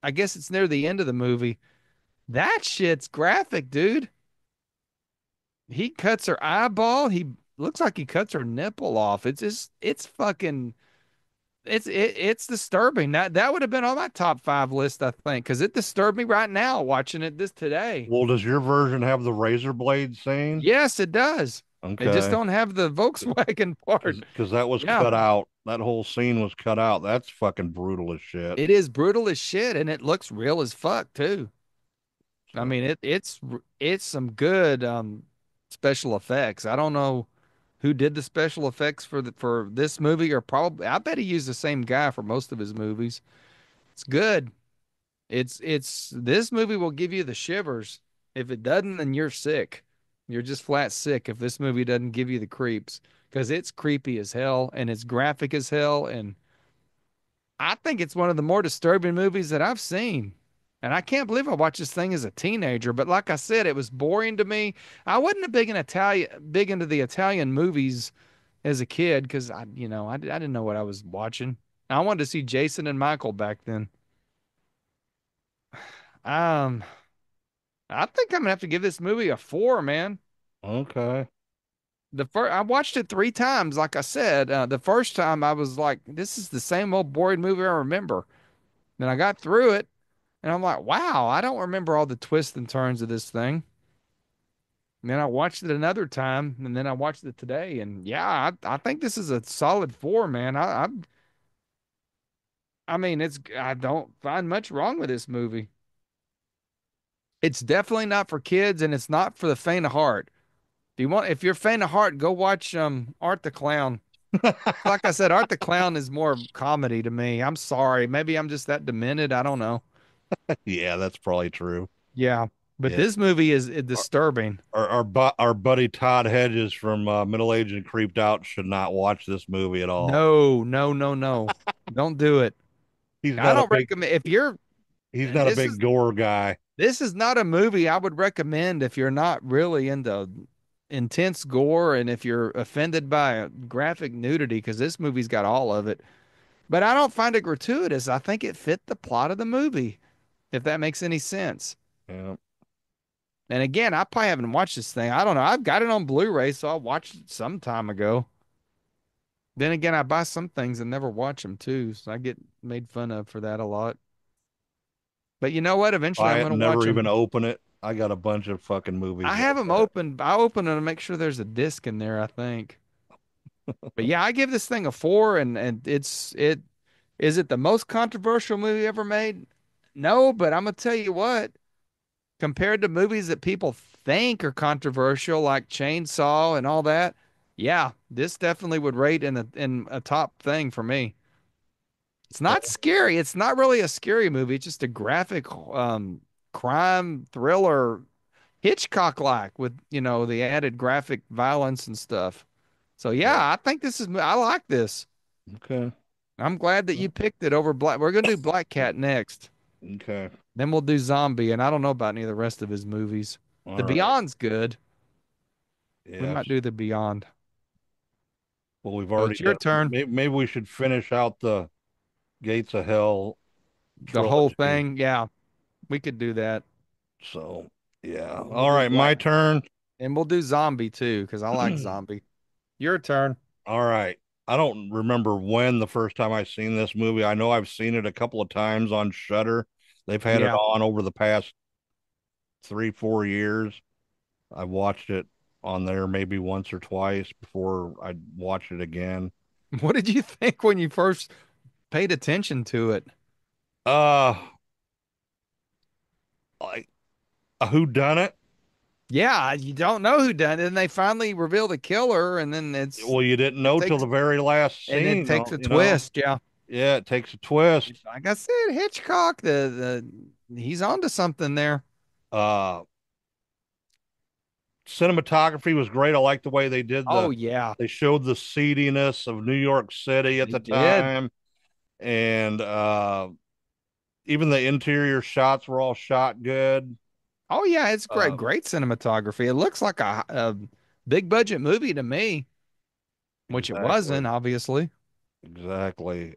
Speaker 3: I guess it's near the end of the movie, that shit's graphic, dude. He cuts her eyeball. He looks like he cuts her nipple off. It's fucking, it's disturbing. That would have been on my top five list, I think, because it disturbed me right now watching it this today.
Speaker 2: Well, does your version have the razor blade scene?
Speaker 3: Yes, it does. It just
Speaker 2: Okay.
Speaker 3: don't have the Volkswagen part.
Speaker 2: Because that was
Speaker 3: Yeah.
Speaker 2: cut out. That whole scene was cut out. That's fucking brutal as shit.
Speaker 3: It is brutal as shit, and it looks real as fuck too. I
Speaker 2: So,
Speaker 3: mean, it's some good special effects. I don't know who did the special effects for this movie, or probably I bet he used the same guy for most of his movies. It's good. It's this movie will give you the shivers. If it doesn't, then you're sick. You're just flat sick if this movie doesn't give you the creeps. because it's creepy as hell and it's graphic as hell. And I think it's one of the more disturbing movies that I've seen. And I can't believe I watched this thing as a teenager. But like I said, it was boring to me. I wasn't big into the Italian movies as a kid because I didn't know what I was watching. I wanted to see Jason and Michael back then. Um, I think I'm gonna have to give this movie a 4, man.
Speaker 2: Okay.
Speaker 3: I watched it 3 times. Like I said, the first time I was like, "This is the same old boring movie I remember." Then I got through it, and I'm like, "Wow, I don't remember all the twists and turns of this thing." And then I watched it another time, and then I watched it today, and yeah, I think this is a solid 4, man. I mean, I don't find much wrong with this movie. It's definitely not for kids, and it's not for the faint of heart. If you're faint of heart, go watch Art the Clown. Like I said, Art the Clown is more comedy to me. I'm sorry. Maybe I'm just that demented. I don't know.
Speaker 2: Yeah, that's probably true.
Speaker 3: Yeah. But
Speaker 2: Yeah.
Speaker 3: this movie is
Speaker 2: Our
Speaker 3: disturbing.
Speaker 2: our buddy Todd Hedges from Middle Aged and Creeped Out should not watch this movie at all.
Speaker 3: No, no, no, no. Don't do it.
Speaker 2: He's
Speaker 3: I
Speaker 2: not a
Speaker 3: don't
Speaker 2: big
Speaker 3: recommend if you're
Speaker 2: he's not a
Speaker 3: this
Speaker 2: big
Speaker 3: is
Speaker 2: gore guy.
Speaker 3: this is not a movie I would recommend if you're not really into intense gore and if you're offended by graphic nudity because this movie's got all of it. But I don't find it gratuitous. I think it fit the plot of the movie, if that makes any sense.
Speaker 2: Yeah.
Speaker 3: And again, I probably haven't watched this thing. I don't know. I've got it on Blu-ray, so I watched it some time ago. Then again, I buy some things and never watch them too, so I get made fun of for that a lot. But you know what? Eventually,
Speaker 2: Buy
Speaker 3: I'm
Speaker 2: it
Speaker 3: going to
Speaker 2: and
Speaker 3: watch
Speaker 2: never even
Speaker 3: them.
Speaker 2: open it. I got a bunch of fucking movies
Speaker 3: I
Speaker 2: like
Speaker 3: have them
Speaker 2: that.
Speaker 3: open. I open them to make sure there's a disc in there, I think. But yeah, I give this thing a 4, and it is it the most controversial movie ever made? No, but I'm gonna tell you what. Compared to movies that people think are controversial, like Chainsaw and all that, yeah, this definitely would rate in a top thing for me. It's not scary. It's not really a scary movie. It's just a graphic crime thriller, Hitchcock-like with, the added graphic violence and stuff. So yeah,
Speaker 2: Yeah.
Speaker 3: I think I like this.
Speaker 2: Okay.
Speaker 3: I'm glad that you picked it over Black. We're gonna do Black Cat next.
Speaker 2: Okay.
Speaker 3: Then we'll do Zombie, and I don't know about any of the rest of his movies. The
Speaker 2: All right.
Speaker 3: Beyond's good. We
Speaker 2: Yes.
Speaker 3: might do The Beyond.
Speaker 2: Well, we've
Speaker 3: So
Speaker 2: already
Speaker 3: it's your
Speaker 2: done.
Speaker 3: turn.
Speaker 2: Maybe we should finish out the Gates of Hell
Speaker 3: The whole
Speaker 2: trilogy.
Speaker 3: thing. Yeah, we could do that.
Speaker 2: So, yeah.
Speaker 3: We'll
Speaker 2: All
Speaker 3: do
Speaker 2: right,
Speaker 3: Black,
Speaker 2: my turn.
Speaker 3: and we'll do Zombie too, because I like Zombie. Your turn.
Speaker 2: All right. I don't remember when the first time I seen this movie. I know I've seen it a couple of times on Shudder. They've had it
Speaker 3: Yeah.
Speaker 2: on over the past 3, 4 years. I watched it on there maybe once or twice before I watched it again.
Speaker 3: What did you think when you first paid attention to it?
Speaker 2: Uh, like a who done it?
Speaker 3: Yeah, you don't know who done it, and they finally reveal the killer, and then
Speaker 2: Well, you didn't
Speaker 3: it
Speaker 2: know till
Speaker 3: takes
Speaker 2: the very last
Speaker 3: and it
Speaker 2: scene,
Speaker 3: takes a
Speaker 2: you know.
Speaker 3: twist. Yeah.
Speaker 2: Yeah, it takes a twist.
Speaker 3: Like I said, Hitchcock, he's onto something there.
Speaker 2: Uh, cinematography was great. I like the way
Speaker 3: Oh yeah,
Speaker 2: they showed the seediness of New York City at
Speaker 3: they
Speaker 2: the
Speaker 3: did.
Speaker 2: time, and even the interior shots were all shot good.
Speaker 3: Oh yeah, it's great,
Speaker 2: Uh,
Speaker 3: great cinematography. It looks like a big budget movie to me, which it wasn't,
Speaker 2: exactly,
Speaker 3: obviously.
Speaker 2: exactly.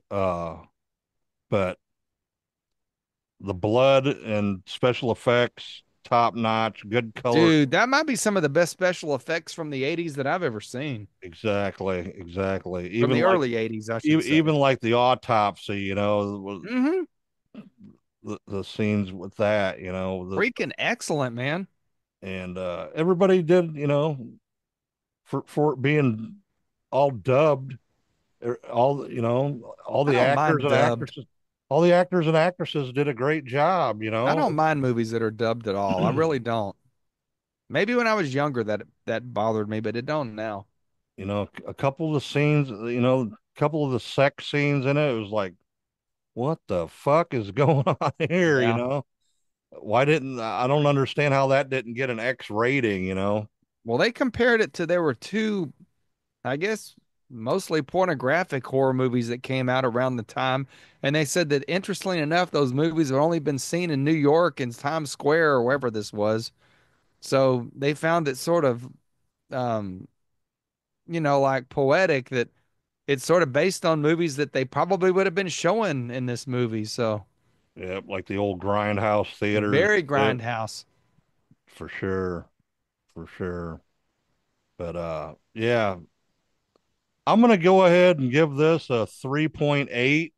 Speaker 2: But the blood and special effects, top notch, good color.
Speaker 3: Dude, that might be some of the best special effects from the 80s that I've ever seen.
Speaker 2: Exactly, exactly.
Speaker 3: From the early 80s, I should say.
Speaker 2: Even like the autopsy,
Speaker 3: Mm-hmm.
Speaker 2: the scenes with that,
Speaker 3: Freaking excellent, man.
Speaker 2: and everybody did, for it being all dubbed, all all
Speaker 3: I
Speaker 2: the
Speaker 3: don't
Speaker 2: actors
Speaker 3: mind
Speaker 2: and
Speaker 3: dubbed.
Speaker 2: actresses, all the actors and actresses did a great job,
Speaker 3: I don't mind movies that are dubbed at all. I really don't. Maybe when I was younger that bothered me, but it don't now.
Speaker 2: A couple of the scenes, a couple of the sex scenes in it, it was like, what the fuck is going on here,
Speaker 3: Yeah.
Speaker 2: Why didn't I don't understand how that didn't get an X rating,
Speaker 3: Well, they compared it to there were two I guess mostly pornographic horror movies that came out around the time. And they said that interestingly enough, those movies have only been seen in New York and Times Square or wherever this was. So they found it sort of, um, like poetic that it's sort of based on movies that they probably would have been showing in this movie. So
Speaker 2: Yep, like the old grindhouse theaters
Speaker 3: very
Speaker 2: and shit,
Speaker 3: grindhouse.
Speaker 2: for sure, for sure. But yeah, I'm gonna go ahead and give this a 3.8.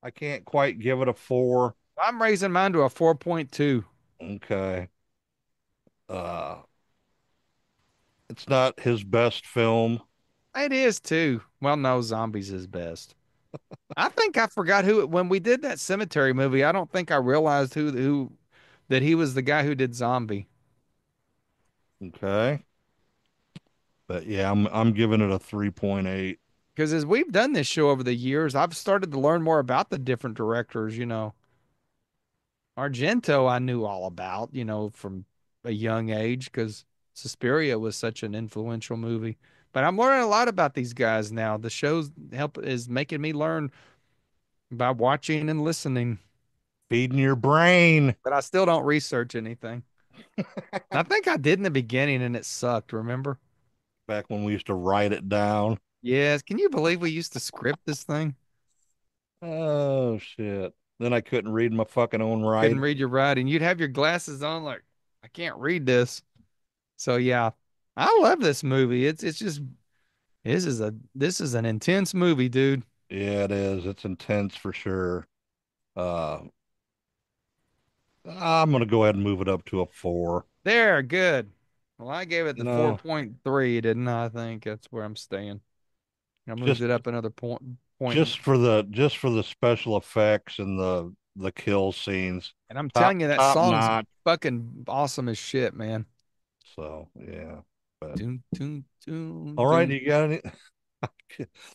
Speaker 2: I can't quite give it a 4.
Speaker 3: I'm raising mine to a 4.2.
Speaker 2: Okay. Uh, it's not his best film.
Speaker 3: It is too. Well, no, Zombies is best. I think I forgot who when we did that cemetery movie. I don't think I realized who that he was the guy who did Zombie.
Speaker 2: Okay. But yeah, I'm giving it a 3.8.
Speaker 3: Because as we've done this show over the years, I've started to learn more about the different directors. Argento, I knew all about, from a young age because Suspiria was such an influential movie. But I'm learning a lot about these guys now. The show's help is making me learn by watching and listening,
Speaker 2: Feeding your brain.
Speaker 3: but I still don't research anything. I think I did in the beginning and it sucked, remember?
Speaker 2: Back when we used to write it down.
Speaker 3: Yes. Can you believe we used to script this thing?
Speaker 2: Oh shit. Then I couldn't read my fucking own
Speaker 3: Couldn't
Speaker 2: writing.
Speaker 3: read your writing. You'd have your glasses on, like, I can't read this. So yeah, I love this movie. It's just this is an intense movie, dude.
Speaker 2: Yeah, it is. It's intense for sure. Uh, I'm gonna go ahead and move it up to a 4.
Speaker 3: There, good. Well, I gave it
Speaker 2: You
Speaker 3: the
Speaker 2: know,
Speaker 3: 4.3, didn't I? I think that's where I'm staying. I moved
Speaker 2: just
Speaker 3: it up another point.
Speaker 2: just for the special effects and the kill scenes,
Speaker 3: And I'm
Speaker 2: top
Speaker 3: telling you, that
Speaker 2: top
Speaker 3: song's
Speaker 2: notch.
Speaker 3: fucking awesome as shit, man.
Speaker 2: So yeah, but
Speaker 3: Doom, doom, doom,
Speaker 2: all right,
Speaker 3: doom.
Speaker 2: you got any?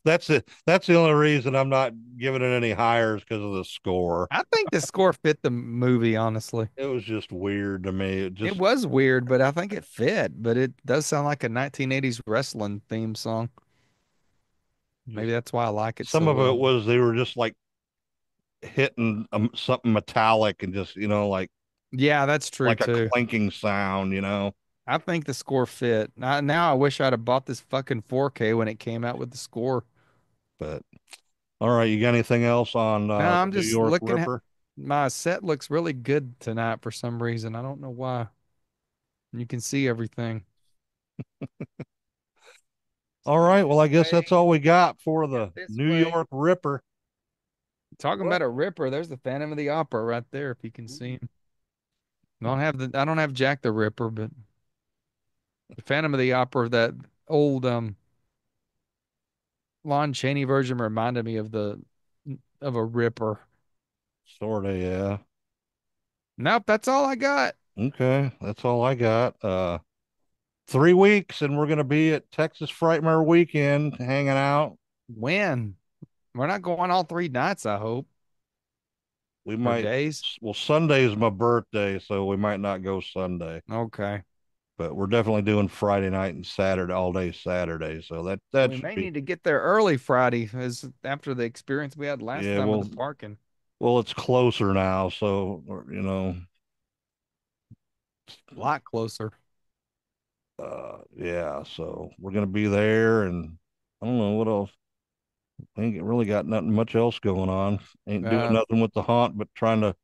Speaker 2: That's it. That's the only reason I'm not giving it any higher is because of the score.
Speaker 3: I think the score fit the movie, honestly.
Speaker 2: It was just weird to me. It
Speaker 3: It
Speaker 2: just,
Speaker 3: was weird, but I think it fit. But it does sound like a 1980s wrestling theme song. Maybe
Speaker 2: just
Speaker 3: that's why I like it
Speaker 2: some
Speaker 3: so
Speaker 2: of it
Speaker 3: well.
Speaker 2: was they were just like hitting something metallic and just
Speaker 3: Yeah, that's true
Speaker 2: like a
Speaker 3: too.
Speaker 2: clanking sound.
Speaker 3: I think the score fit. Now I wish I'd have bought this fucking 4K when it came out with the score.
Speaker 2: But all right, you got anything else on
Speaker 3: Now
Speaker 2: the
Speaker 3: I'm
Speaker 2: New
Speaker 3: just
Speaker 2: York
Speaker 3: looking at
Speaker 2: Ripper?
Speaker 3: my set looks really good tonight for some reason. I don't know why. You can see everything.
Speaker 2: All right, well, I guess that's
Speaker 3: Way
Speaker 2: all we got for
Speaker 3: Get
Speaker 2: the
Speaker 3: this
Speaker 2: New
Speaker 3: way.
Speaker 2: York Ripper.
Speaker 3: Talking
Speaker 2: What?
Speaker 3: about a ripper, there's the Phantom of the Opera right there, if you can see him. I don't have Jack the Ripper, but the Phantom of the Opera, that old Lon Chaney version reminded me of a ripper.
Speaker 2: Sort of, yeah.
Speaker 3: Nope, that's all I got.
Speaker 2: Okay, that's all I got. 3 weeks, and we're gonna be at Texas Frightmare Weekend, hanging out.
Speaker 3: When? We're not going all 3 nights, I hope,
Speaker 2: We
Speaker 3: or
Speaker 2: might.
Speaker 3: days.
Speaker 2: Well, Sunday is my birthday, so we might not go Sunday,
Speaker 3: Okay.
Speaker 2: but we're definitely doing Friday night and Saturday, all day Saturday. So that
Speaker 3: We
Speaker 2: should
Speaker 3: may
Speaker 2: be.
Speaker 3: need to get there early Friday, as after the experience we had last
Speaker 2: Yeah,
Speaker 3: time with
Speaker 2: well,
Speaker 3: the parking.
Speaker 2: it's closer now, so
Speaker 3: A lot closer.
Speaker 2: yeah. So we're gonna be there, and I don't know what else. Ain't really got nothing much else going on. Ain't doing
Speaker 3: Uh,
Speaker 2: nothing with the haunt, but trying to.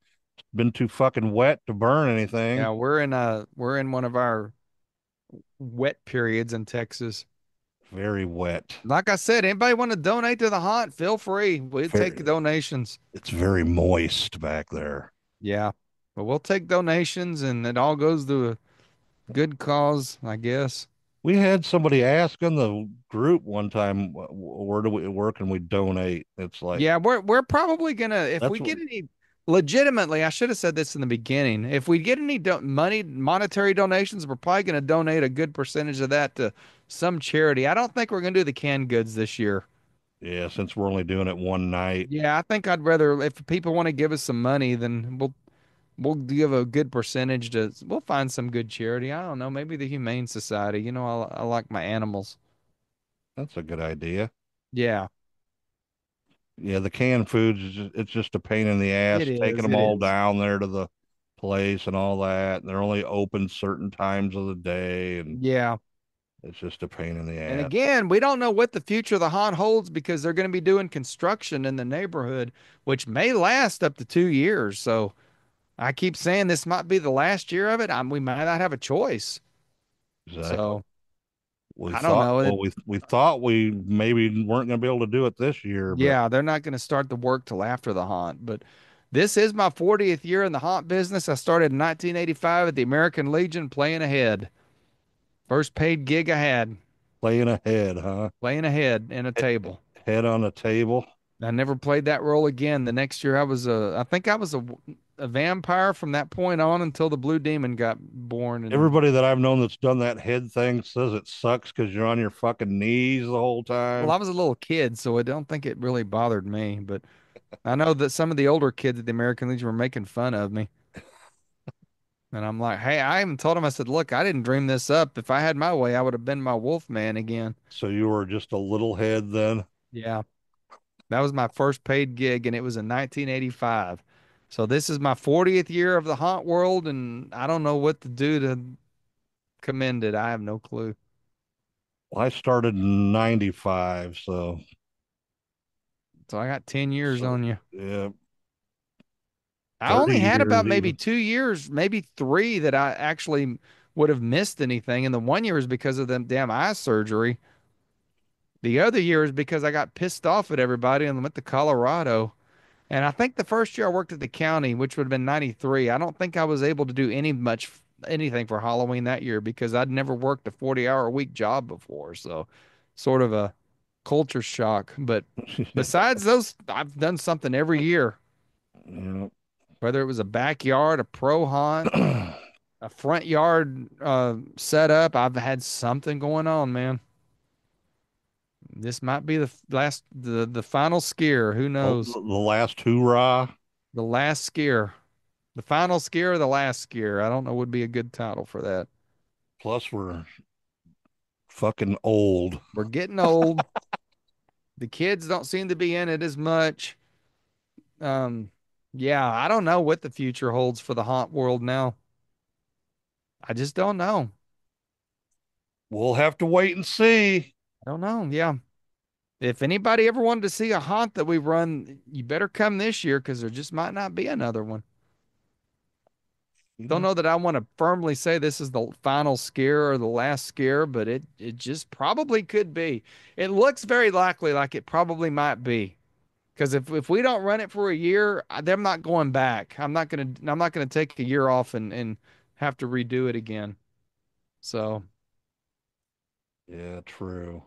Speaker 2: Been too fucking wet to burn anything.
Speaker 3: yeah, we're in one of our wet periods in Texas.
Speaker 2: Very wet.
Speaker 3: Like I said, anybody want to donate to the haunt, feel free. We'll take
Speaker 2: Very.
Speaker 3: donations.
Speaker 2: It's very moist back there.
Speaker 3: Yeah. But we'll take donations and it all goes to a good cause, I guess.
Speaker 2: We had somebody ask in the group one time, where can we donate? It's like
Speaker 3: Yeah, we're probably gonna if we
Speaker 2: that's what.
Speaker 3: get any legitimately, I should have said this in the beginning. If we get any monetary donations, we're probably gonna donate a good percentage of that to some charity. I don't think we're gonna do the canned goods this year.
Speaker 2: Yeah, since we're only doing it one night.
Speaker 3: Yeah, I think I'd rather if people want to give us some money, then we'll give a good percentage to we'll find some good charity. I don't know, maybe the Humane Society. I like my animals.
Speaker 2: That's a good idea.
Speaker 3: Yeah,
Speaker 2: Yeah, the canned foods it's just a pain in the
Speaker 3: it
Speaker 2: ass taking
Speaker 3: is.
Speaker 2: them
Speaker 3: It
Speaker 2: all
Speaker 3: is.
Speaker 2: down there to the place and all that. And they're only open certain times of the day, and
Speaker 3: Yeah.
Speaker 2: it's just a pain in the
Speaker 3: And
Speaker 2: ass.
Speaker 3: again, we don't know what the future of the haunt holds because they're going to be doing construction in the neighborhood, which may last up to 2 years. So I keep saying this might be the last year of it. We might not have a choice.
Speaker 2: Exactly.
Speaker 3: So I don't know.
Speaker 2: We thought we maybe weren't going to be able to do it this year, but
Speaker 3: Yeah, they're not going to start the work till after the haunt. But this is my 40th year in the haunt business. I started in 1985 at the American Legion playing ahead. First paid gig I had,
Speaker 2: playing ahead, huh?
Speaker 3: playing ahead in a
Speaker 2: He-
Speaker 3: table.
Speaker 2: Head on the table.
Speaker 3: I never played that role again. The next year I think I was a vampire from that point on until the Blue Demon got born. And
Speaker 2: Everybody that I've known that's done that head thing says it sucks because you're on your fucking knees the whole
Speaker 3: well,
Speaker 2: time.
Speaker 3: I was a little kid, so I don't think it really bothered me. But I know that some of the older kids at the American Legion were making fun of me. And I'm like, hey, I even told him, I said, look, I didn't dream this up. If I had my way, I would have been my wolf man again.
Speaker 2: So you were just a little head then.
Speaker 3: Yeah. That was my first paid gig, and it was in 1985. So this is my 40th year of the haunt world, and I don't know what to do to commend it. I have no clue.
Speaker 2: Well, I started in '95,
Speaker 3: So I got 10 years
Speaker 2: so
Speaker 3: on you.
Speaker 2: yeah,
Speaker 3: I
Speaker 2: 30
Speaker 3: only had
Speaker 2: years
Speaker 3: about maybe
Speaker 2: even.
Speaker 3: 2 years, maybe three that I actually would have missed anything. And the one year is because of them damn eye surgery. The other year is because I got pissed off at everybody and went to Colorado. And I think the first year I worked at the county, which would have been 93, I don't think I was able to do anything for Halloween that year because I'd never worked a 40-hour a week job before. So sort of a culture shock. But besides those, I've done something every year, whether it was a backyard, a pro haunt,
Speaker 2: Yeah.
Speaker 3: a front yard setup. I've had something going on, man. This might be the final scare. Who knows?
Speaker 2: The last hoorah.
Speaker 3: The last scare. The final scare or the last scare? I don't know would be a good title for that.
Speaker 2: Plus, we're fucking old.
Speaker 3: We're getting old. The kids don't seem to be in it as much. Um, yeah, I don't know what the future holds for the haunt world now. I just don't know.
Speaker 2: We'll have to wait and see.
Speaker 3: I don't know. Yeah. If anybody ever wanted to see a haunt that we run, you better come this year because there just might not be another one.
Speaker 2: You
Speaker 3: Don't
Speaker 2: know,
Speaker 3: know that I want to firmly say this is the final scare or the last scare, but it just probably could be. It looks very likely like it probably might be. Because if we don't run it for a year, they're not going back. I'm not gonna take a year off and have to redo it again. So
Speaker 2: yeah, true.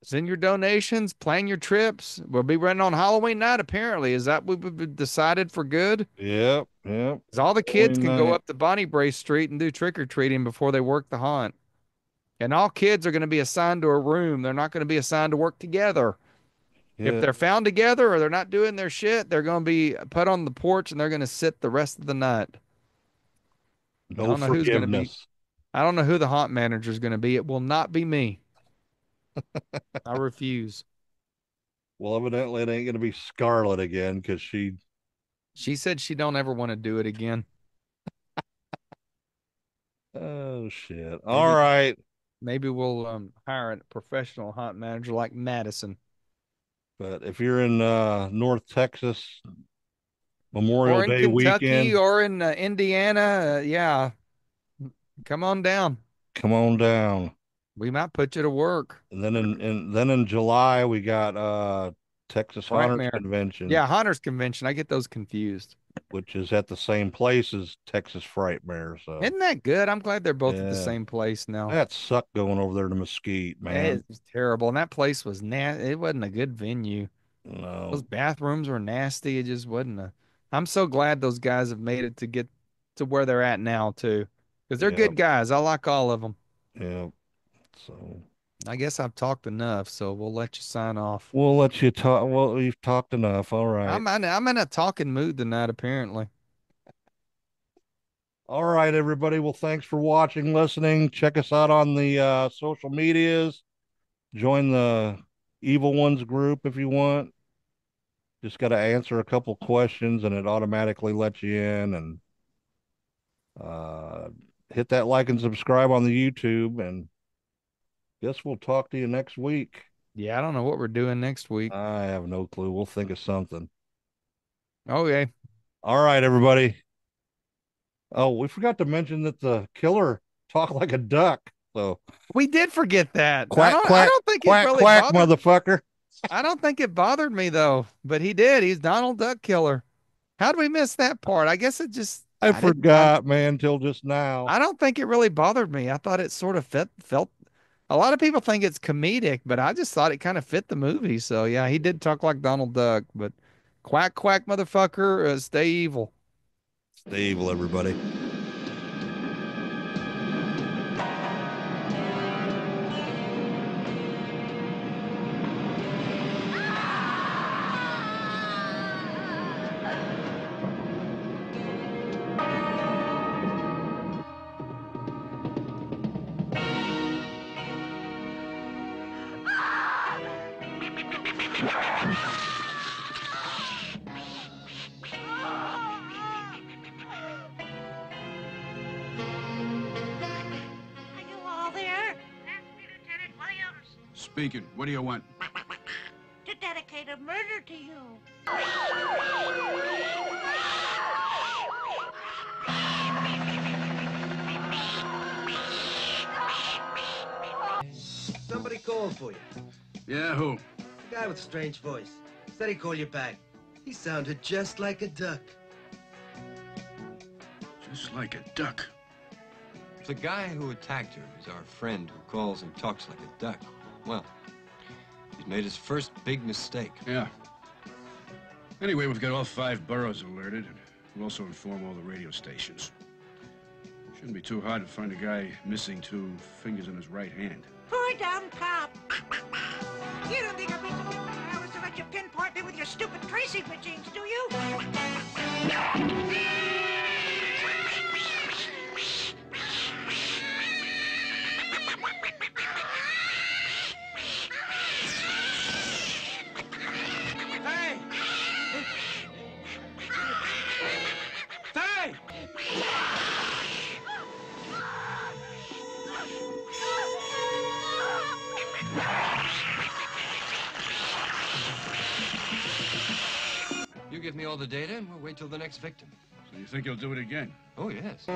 Speaker 3: send your donations, plan your trips. We'll be running on Halloween night, apparently. Is that what we've decided for good?
Speaker 2: Yep, yep.
Speaker 3: 'Cause all the kids
Speaker 2: Halloween
Speaker 3: can go
Speaker 2: night.
Speaker 3: up to Bonnie Brace Street and do trick or treating before they work the haunt. And all kids are going to be assigned to a room. They're not going to be assigned to work together. If
Speaker 2: Yeah,
Speaker 3: they're found together or they're not doing their shit, they're going to be put on the porch and they're going to sit the rest of the night. I
Speaker 2: no
Speaker 3: don't know who's going to be.
Speaker 2: forgiveness.
Speaker 3: I don't know who the haunt manager is going to be. It will not be me. I refuse.
Speaker 2: Well, evidently it ain't gonna be Scarlet again because
Speaker 3: She said she don't ever want to do it again.
Speaker 2: oh shit. All
Speaker 3: Maybe
Speaker 2: right.
Speaker 3: maybe we'll hire a professional haunt manager like Madison
Speaker 2: But if you're in North Texas,
Speaker 3: or
Speaker 2: Memorial
Speaker 3: in
Speaker 2: Day
Speaker 3: Kentucky
Speaker 2: weekend,
Speaker 3: or in Indiana. Yeah, come on down.
Speaker 2: come on down.
Speaker 3: We might put you to work.
Speaker 2: And then in July we got Texas Hunters
Speaker 3: Frightmare.
Speaker 2: Convention,
Speaker 3: Yeah, Hunters Convention. I get those confused.
Speaker 2: which is at the same place as Texas Frightmare. So
Speaker 3: Isn't that good? I'm glad they're both at the
Speaker 2: yeah,
Speaker 3: same place now.
Speaker 2: that sucked going over there to Mesquite, man.
Speaker 3: It was terrible. And that place was it wasn't a good venue. Those
Speaker 2: No,
Speaker 3: bathrooms were nasty. It just wasn't a I'm so glad those guys have made it to get to where they're at now too. Because they're
Speaker 2: yeah,
Speaker 3: good guys. I like all of them.
Speaker 2: yeah. So
Speaker 3: I guess I've talked enough, so we'll let you sign off.
Speaker 2: we'll let you talk. Well, we've talked enough. All right.
Speaker 3: I'm in a talking mood tonight, apparently.
Speaker 2: All right, everybody. Well, thanks for watching, listening. Check us out on the social medias. Join the Evil Ones group if you want. Just got to answer a couple questions and it automatically lets you in. And uh, hit that like and subscribe on the YouTube. And guess we'll talk to you next week.
Speaker 3: Yeah, I don't know what we're doing next week.
Speaker 2: I have no clue. We'll think of something.
Speaker 3: Okay.
Speaker 2: All right, everybody. Oh, we forgot to mention that the killer talked like a duck. So
Speaker 3: We did forget that.
Speaker 2: quack,
Speaker 3: I
Speaker 2: quack,
Speaker 3: don't think it
Speaker 2: quack,
Speaker 3: really
Speaker 2: quack,
Speaker 3: bothered.
Speaker 2: motherfucker.
Speaker 3: I don't think it bothered me though, but he did. He's Donald Duck Killer. How did we miss that part? I guess it just
Speaker 2: I
Speaker 3: I didn't
Speaker 2: forgot, man, till just now.
Speaker 3: I don't think it really bothered me. I thought it sort of felt a lot of people think it's comedic, but I just thought it kind of fit the movie. So yeah, he did talk like Donald Duck, but quack quack motherfucker, stay evil.
Speaker 2: Stay evil, everybody.
Speaker 4: Speaking. What do you want?
Speaker 5: To dedicate a murder to you.
Speaker 6: Somebody called for you.
Speaker 4: Yeah, who?
Speaker 6: The guy with the strange voice. Said he'd call you back. He sounded just like a duck.
Speaker 4: Just like a duck.
Speaker 7: The guy who attacked her is our friend who calls and talks like a duck. Well, he's made his first big mistake.
Speaker 4: Yeah. Anyway, we've got all 5 boroughs alerted, and we'll also inform all the radio stations. Shouldn't be too hard to find a guy missing 2 fingers in his right hand.
Speaker 5: Poor dumb cop. You don't think I've been so hours to let you pinpoint me with your stupid tracing machines, do you?
Speaker 6: Hey! Hey!
Speaker 7: You give me all the data and we'll wait till the next victim.
Speaker 4: So you think he'll do it again?
Speaker 7: Oh, yes.